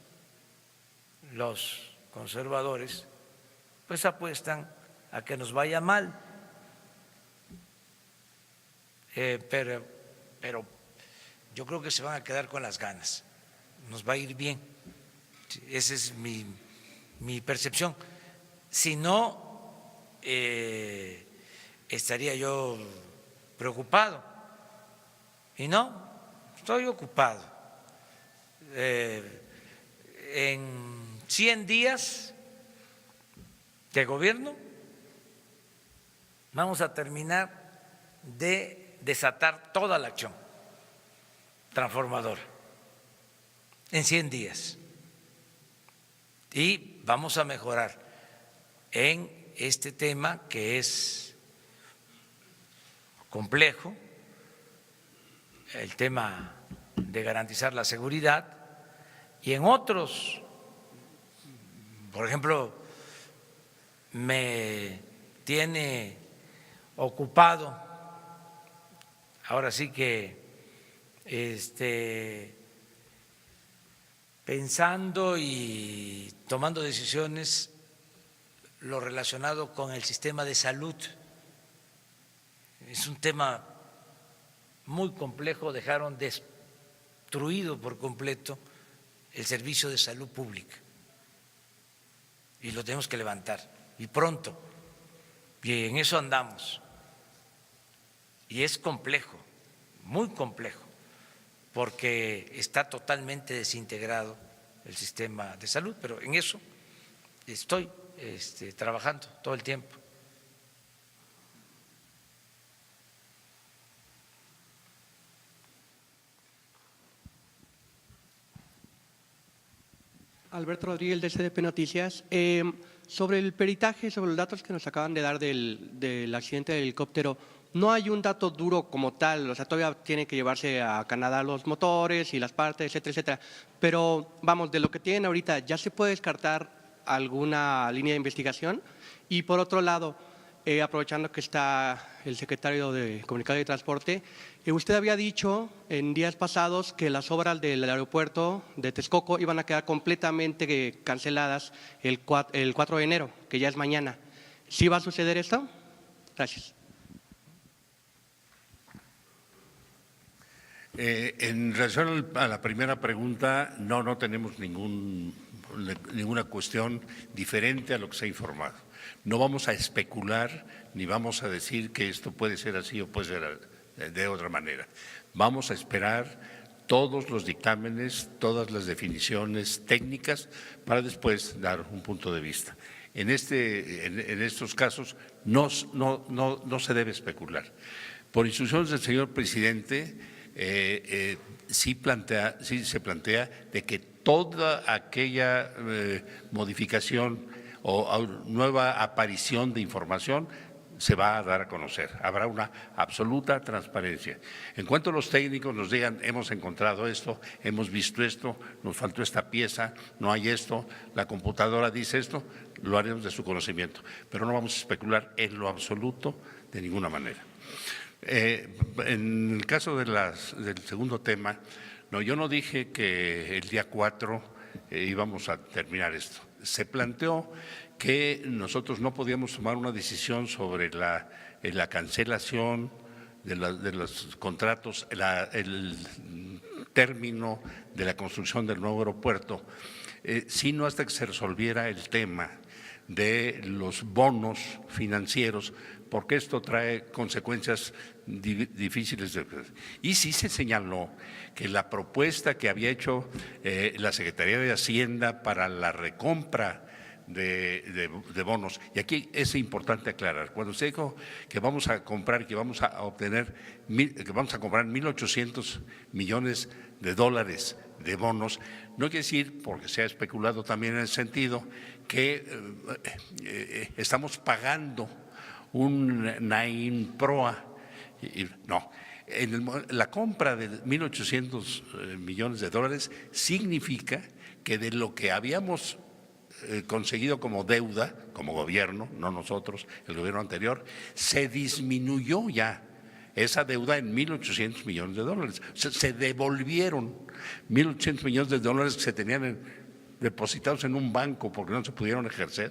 A: los conservadores, pues apuestan a que nos vaya mal, pero yo creo que se van a quedar con las ganas, nos va a ir bien, esa es mi percepción. Si no, estaría yo preocupado, y no, estoy ocupado. En 100 días de gobierno vamos a terminar de desatar toda la acción transformadora en 100 días y vamos a mejorar en este tema que es complejo, el tema de garantizar la seguridad, y en otros, por ejemplo, me tiene ocupado, ahora sí que pensando y tomando decisiones lo relacionado con el sistema de salud. Es un tema muy complejo, dejaron destruido por completo el servicio de salud pública y lo tenemos que levantar y pronto, y en eso andamos, y es complejo, muy complejo, porque está totalmente desintegrado el sistema de salud, pero en eso estoy trabajando todo el tiempo.
H: Alberto Rodríguez, de SDP Noticias. Sobre el peritaje, sobre los datos que nos acaban de dar del accidente del helicóptero, no hay un dato duro como tal, o sea, todavía tienen que llevarse a Canadá los motores y las partes, etcétera, etcétera. Pero vamos, de lo que tienen ahorita, ¿ya se puede descartar alguna línea de investigación? Y por otro lado, aprovechando que está el secretario de Comunicación y Transporte, usted había dicho en días pasados que las obras del aeropuerto de Texcoco iban a quedar completamente canceladas el 4 de enero, que ya es mañana. ¿Sí va a suceder esto? Gracias.
I: En relación a la primera pregunta, no tenemos ninguna cuestión diferente a lo que se ha informado. No vamos a especular ni vamos a decir que esto puede ser así o puede ser de otra manera. Vamos a esperar todos los dictámenes, todas las definiciones técnicas para después dar un punto de vista. En estos casos no se debe especular. Por instrucciones del señor presidente, sí se plantea de que toda aquella modificación o nueva aparición de información se va a dar a conocer. Habrá una absoluta transparencia. En cuanto los técnicos nos digan, hemos encontrado esto, hemos visto esto, nos faltó esta pieza, no hay esto, la computadora dice esto, lo haremos de su conocimiento. Pero no vamos a especular en lo absoluto de ninguna manera. En el caso del segundo tema, yo no dije que el día 4 íbamos a terminar esto. Se planteó que nosotros no podíamos tomar una decisión sobre la cancelación de los contratos, el término de la construcción del nuevo aeropuerto, sino hasta que se resolviera el tema de los bonos financieros, porque esto trae consecuencias difíciles. Y sí se señaló que la propuesta que había hecho la Secretaría de Hacienda para la recompra de bonos, y aquí es importante aclarar, cuando se dijo que vamos a comprar, que vamos a obtener, que vamos a comprar 1.800 millones de dólares de bonos, no quiere decir, porque se ha especulado también en el sentido, que estamos pagando una INPROA. No, la compra de 1.800 millones de dólares significa que de lo que habíamos conseguido como deuda, como gobierno, no nosotros, el gobierno anterior, se disminuyó ya esa deuda en 1.800 millones de dólares. O sea, se devolvieron 1.800 millones de dólares que se tenían depositados en un banco porque no se pudieron ejercer,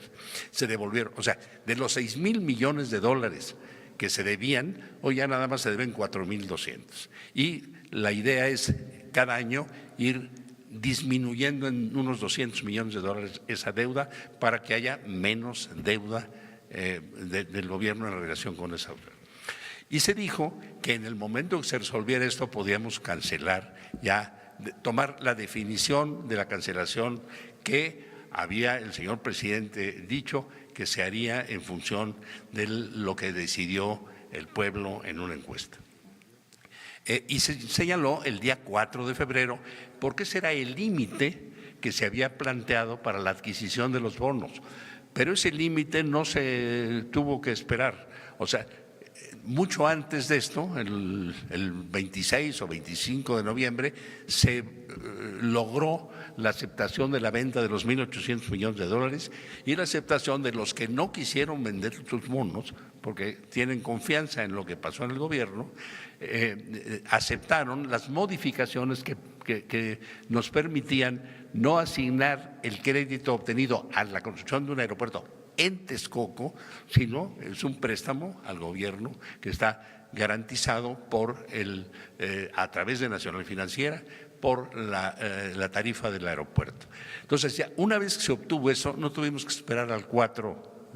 I: se devolvieron. O sea, de los 6.000 millones de dólares que se debían, hoy ya nada más se deben 4.200. Y la idea es cada año ir disminuyendo en unos 200 millones de dólares esa deuda para que haya menos deuda del gobierno en relación con esa deuda. Y se dijo que en el momento que se resolviera esto podíamos cancelar ya, tomar la definición de la cancelación que había el señor presidente dicho que se haría en función de lo que decidió el pueblo en una encuesta. Y se señaló el día 4 de febrero porque ese era el límite que se había planteado para la adquisición de los bonos. Pero ese límite no se tuvo que esperar. O sea, mucho antes de esto, el 26 o 25 de noviembre, se logró la aceptación de la venta de los 1.800 millones de dólares y la aceptación de los que no quisieron vender sus bonos, porque tienen confianza en lo que pasó en el gobierno, aceptaron las modificaciones que nos permitían no asignar el crédito obtenido a la construcción de un aeropuerto en Texcoco, sino es un préstamo al gobierno que está garantizado por a través de Nacional Financiera por la tarifa del aeropuerto. Entonces, ya una vez que se obtuvo eso, no tuvimos que esperar al 4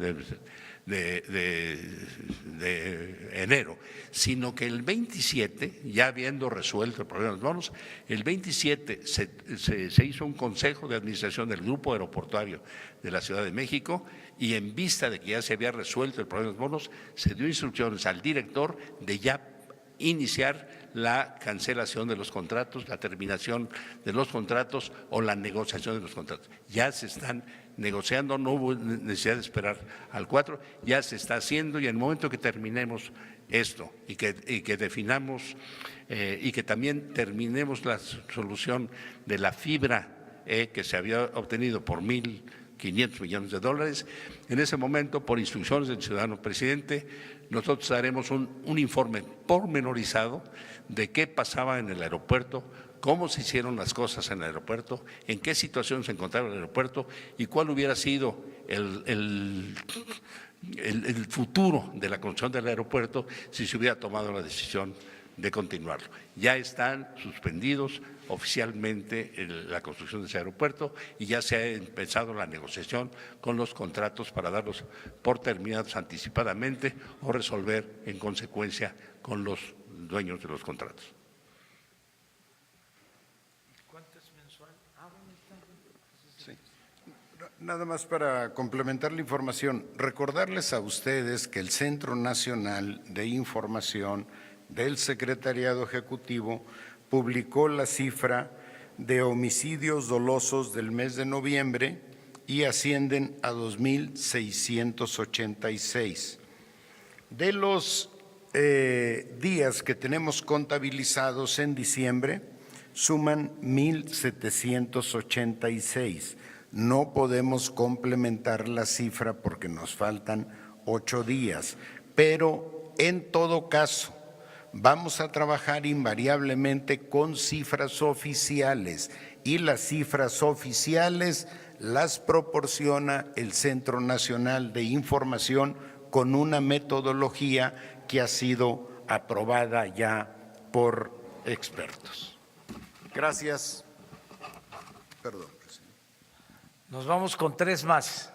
I: de enero, sino que el 27, ya habiendo resuelto el problema de los bonos, el 27 se hizo un consejo de administración del Grupo Aeroportuario de la Ciudad de México y en vista de que ya se había resuelto el problema de los bonos, se dio instrucciones al director de ya iniciar la cancelación de los contratos, la terminación de los contratos o la negociación de los contratos. Ya se están negociando, no hubo necesidad de esperar al 4, ya se está haciendo y en el momento que terminemos esto y que definamos y que también terminemos la solución de la fibra que se había obtenido por 1.500 millones de dólares. En ese momento, por instrucciones del ciudadano presidente, nosotros haremos un informe pormenorizado de qué pasaba en el aeropuerto, cómo se hicieron las cosas en el aeropuerto, en qué situación se encontraba el aeropuerto y cuál hubiera sido el futuro de la construcción del aeropuerto si se hubiera tomado la decisión de continuarlo. Ya están suspendidos oficialmente la construcción de ese aeropuerto y ya se ha empezado la negociación con los contratos para darlos por terminados anticipadamente o resolver en consecuencia con los dueños de los contratos.
B: Nada más para complementar la información, recordarles a ustedes que el Centro Nacional de Información del Secretariado Ejecutivo publicó la cifra de homicidios dolosos del mes de noviembre y ascienden a 2.686. De los días que tenemos contabilizados en diciembre, suman 1.786. No podemos complementar la cifra porque nos faltan 8 días, pero en todo caso vamos a trabajar invariablemente con cifras oficiales y las cifras oficiales las proporciona el Centro Nacional de Información con una metodología que ha sido aprobada ya por expertos. Gracias. Perdón.
A: Nos vamos con 3 más.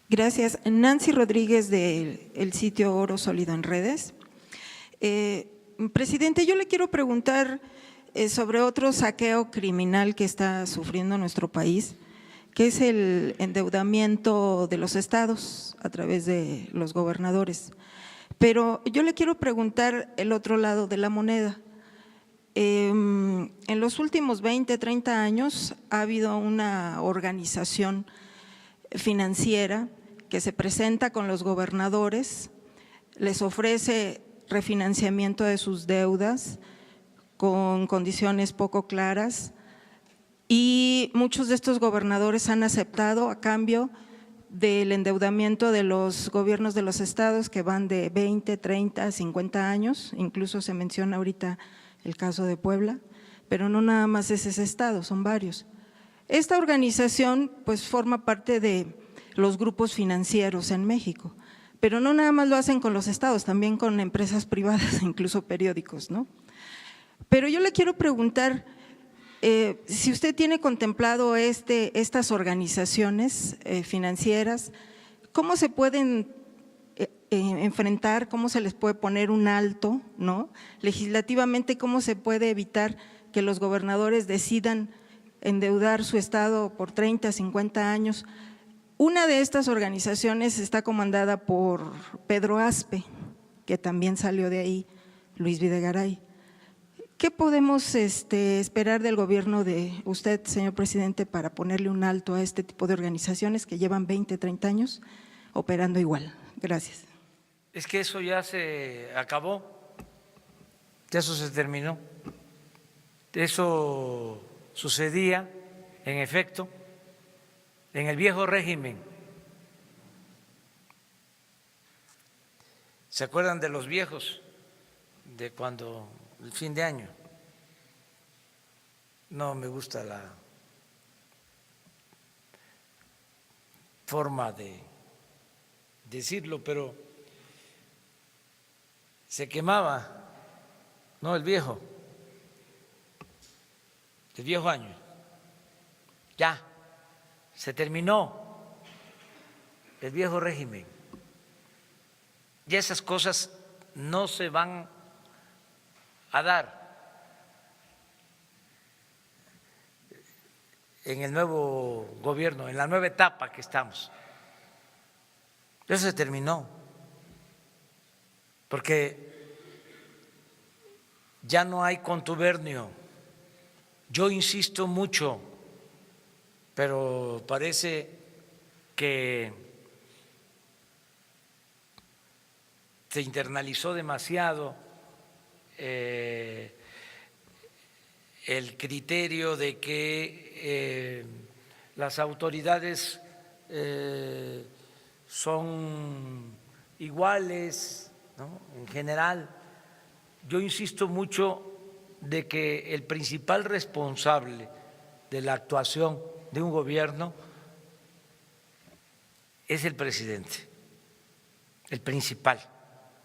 J: Gracias. Nancy Rodríguez del sitio Oro Sólido en Redes. Presidente, yo le quiero preguntar sobre otro saqueo criminal que está sufriendo nuestro país, que es el endeudamiento de los estados a través de los gobernadores. Pero yo le quiero preguntar el otro lado de la moneda. En los últimos 20, 30 años ha habido una organización financiera que se presenta con los gobernadores, les ofrece refinanciamiento de sus deudas con condiciones poco claras y muchos de estos gobernadores han aceptado a cambio del endeudamiento de los gobiernos de los estados que van de 20, 30, 50 años, incluso se menciona ahorita el caso de Puebla, pero no nada más es ese estado, son varios. Esta organización pues forma parte de los grupos financieros en México, pero no nada más lo hacen con los estados, también con empresas privadas, incluso periódicos, ¿no? Pero yo le quiero preguntar si usted tiene contemplado estas organizaciones financieras, ¿cómo se pueden enfrentar, cómo se les puede poner un alto, ¿no? Legislativamente, ¿cómo se puede evitar que los gobernadores decidan endeudar su estado por 30, 50 años? Una de estas organizaciones está comandada por Pedro Aspe, que también salió de ahí, Luis Videgaray. ¿Qué podemos esperar del gobierno de usted, señor presidente, para ponerle un alto a este tipo de organizaciones que llevan 20, 30 años operando igual? Gracias.
A: Es que eso ya se acabó, eso se terminó. Eso sucedía, en efecto, en el viejo régimen. ¿Se acuerdan de los viejos? De cuando el fin de año. No me gusta la forma de decirlo, pero se quemaba, no el viejo año. Ya, se terminó el viejo régimen. Y esas cosas no se van a dar en el nuevo gobierno, en la nueva etapa que estamos. Eso se terminó, porque ya no hay contubernio. Yo insisto mucho, pero parece que se internalizó demasiado el criterio de que las autoridades son iguales, ¿no? En general. Yo insisto mucho de que el principal responsable de la actuación de un gobierno es el presidente, el principal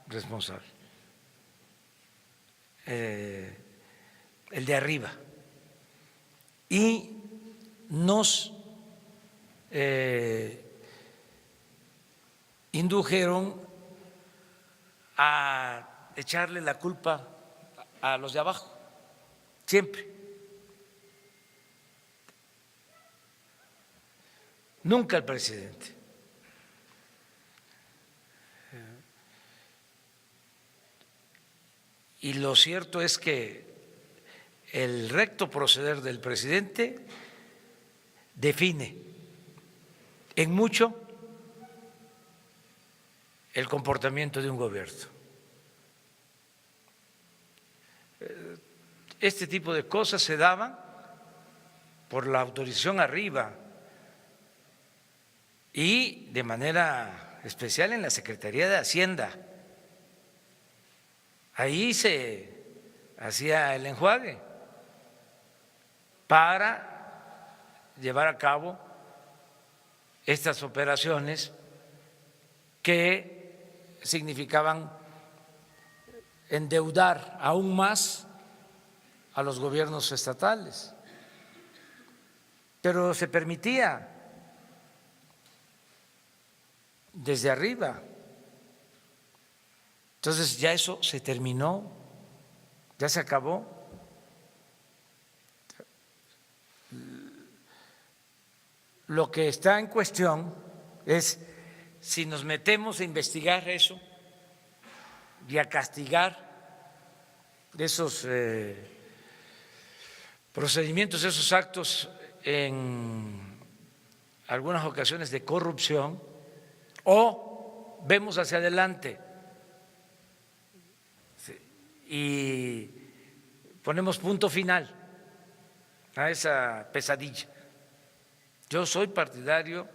A: responsable, el de arriba. Y nos indujeron a echarle la culpa a los de abajo, siempre. Nunca el presidente. Y lo cierto es que el recto proceder del presidente define en mucho el comportamiento de un gobierno. Este tipo de cosas se daban por la autorización arriba y de manera especial en la Secretaría de Hacienda. Ahí se hacía el enjuague para llevar a cabo estas operaciones que significaban endeudar aún más a los gobiernos estatales. Pero se permitía desde arriba. Entonces ya eso se terminó, ya se acabó. Lo que está en cuestión es si nos metemos a investigar eso y a castigar esos procedimientos, esos actos en algunas ocasiones de corrupción, o vemos hacia adelante y ponemos punto final a esa pesadilla. Yo soy partidario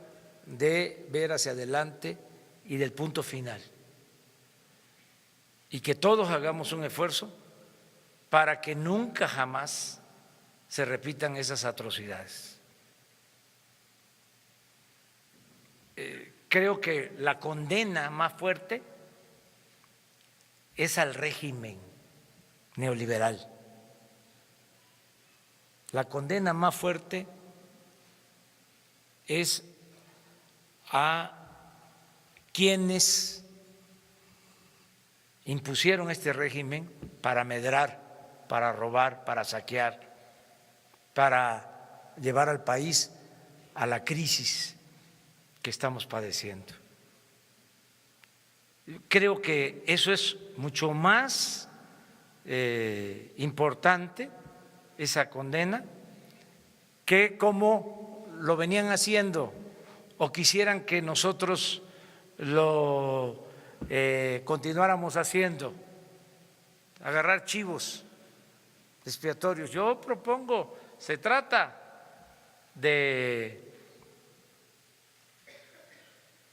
A: de ver hacia adelante y del punto final, y que todos hagamos un esfuerzo para que nunca jamás se repitan esas atrocidades. Creo que la condena más fuerte es al régimen neoliberal. La condena más fuerte es a quienes impusieron este régimen para amedrar, para robar, para saquear, para llevar al país a la crisis que estamos padeciendo. Creo que eso es mucho más importante, esa condena, que como lo venían haciendo o quisieran que nosotros lo continuáramos haciendo, agarrar chivos expiatorios. Yo propongo, se trata de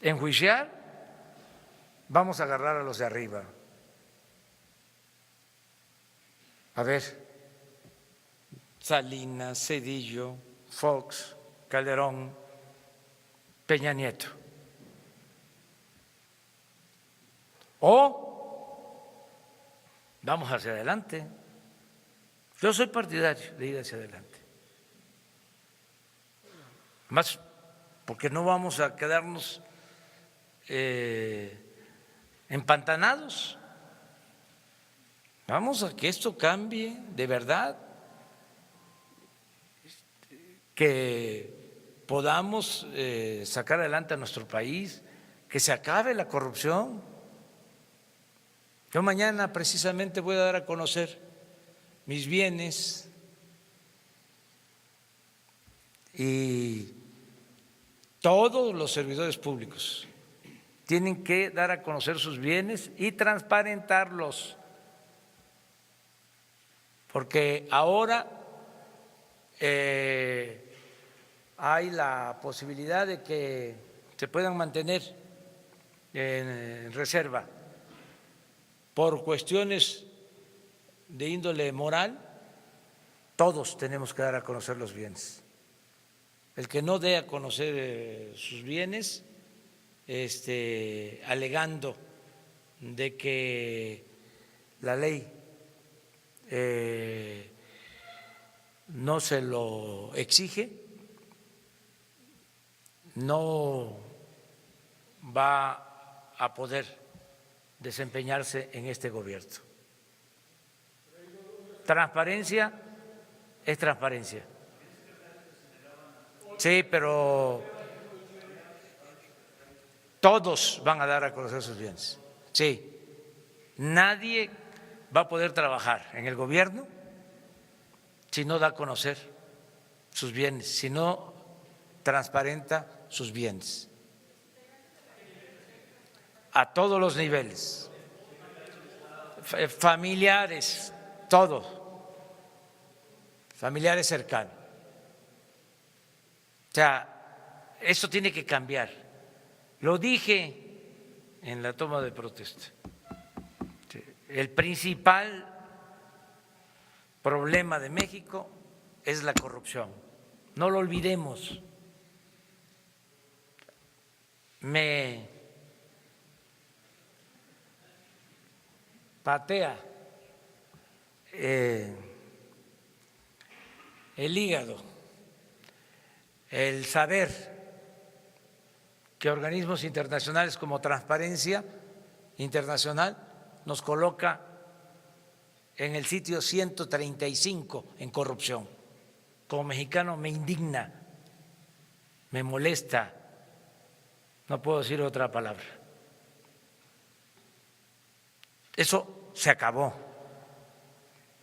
A: enjuiciar, vamos a agarrar a los de arriba. A ver, Salinas, Zedillo, Fox, Calderón, Peña Nieto. O vamos hacia adelante. Yo soy partidario de ir hacia adelante. Más porque no vamos a quedarnos empantanados. Vamos a que esto cambie de verdad, que podamos sacar adelante a nuestro país, que se acabe la corrupción. Yo mañana precisamente voy a dar a conocer mis bienes y Todos los servidores públicos tienen que dar a conocer sus bienes y transparentarlos, porque ahora hay la posibilidad de que se puedan mantener en reserva por cuestiones de índole moral. Todos tenemos que dar a conocer los bienes. El que no dé a conocer sus bienes, alegando de que la ley no se lo exige, no va a poder desempeñarse en este gobierno. Transparencia es transparencia. Sí, pero todos van a dar a conocer sus bienes. Sí, nadie va a poder trabajar en el gobierno si no da a conocer sus bienes, si no transparenta sus bienes. A todos los niveles, familiares, todo, familiares cercanos. O sea, eso tiene que cambiar. Lo dije en la toma de protesta. El principal problema de México es la corrupción. No lo olvidemos. Me patea el hígado el saber que organismos internacionales como Transparencia Internacional nos coloca en el sitio 135 en corrupción. Como mexicano me indigna, me molesta, no puedo decir otra palabra. Eso se acabó.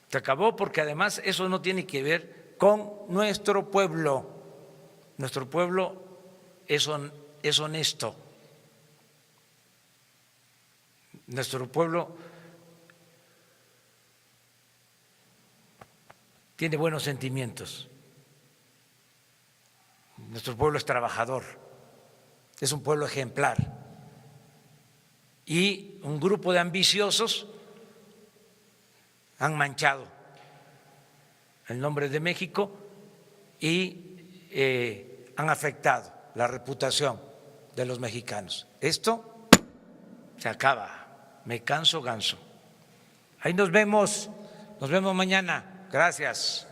A: Se acabó porque además eso no tiene que ver con nuestro pueblo. Nuestro pueblo es honesto. Nuestro pueblo tiene buenos sentimientos. Nuestro pueblo es trabajador. Es un pueblo ejemplar. Y un grupo de ambiciosos han manchado el nombre de México y han afectado la reputación de los mexicanos. Esto se acaba. Me canso ganso. Ahí nos vemos mañana. Gracias.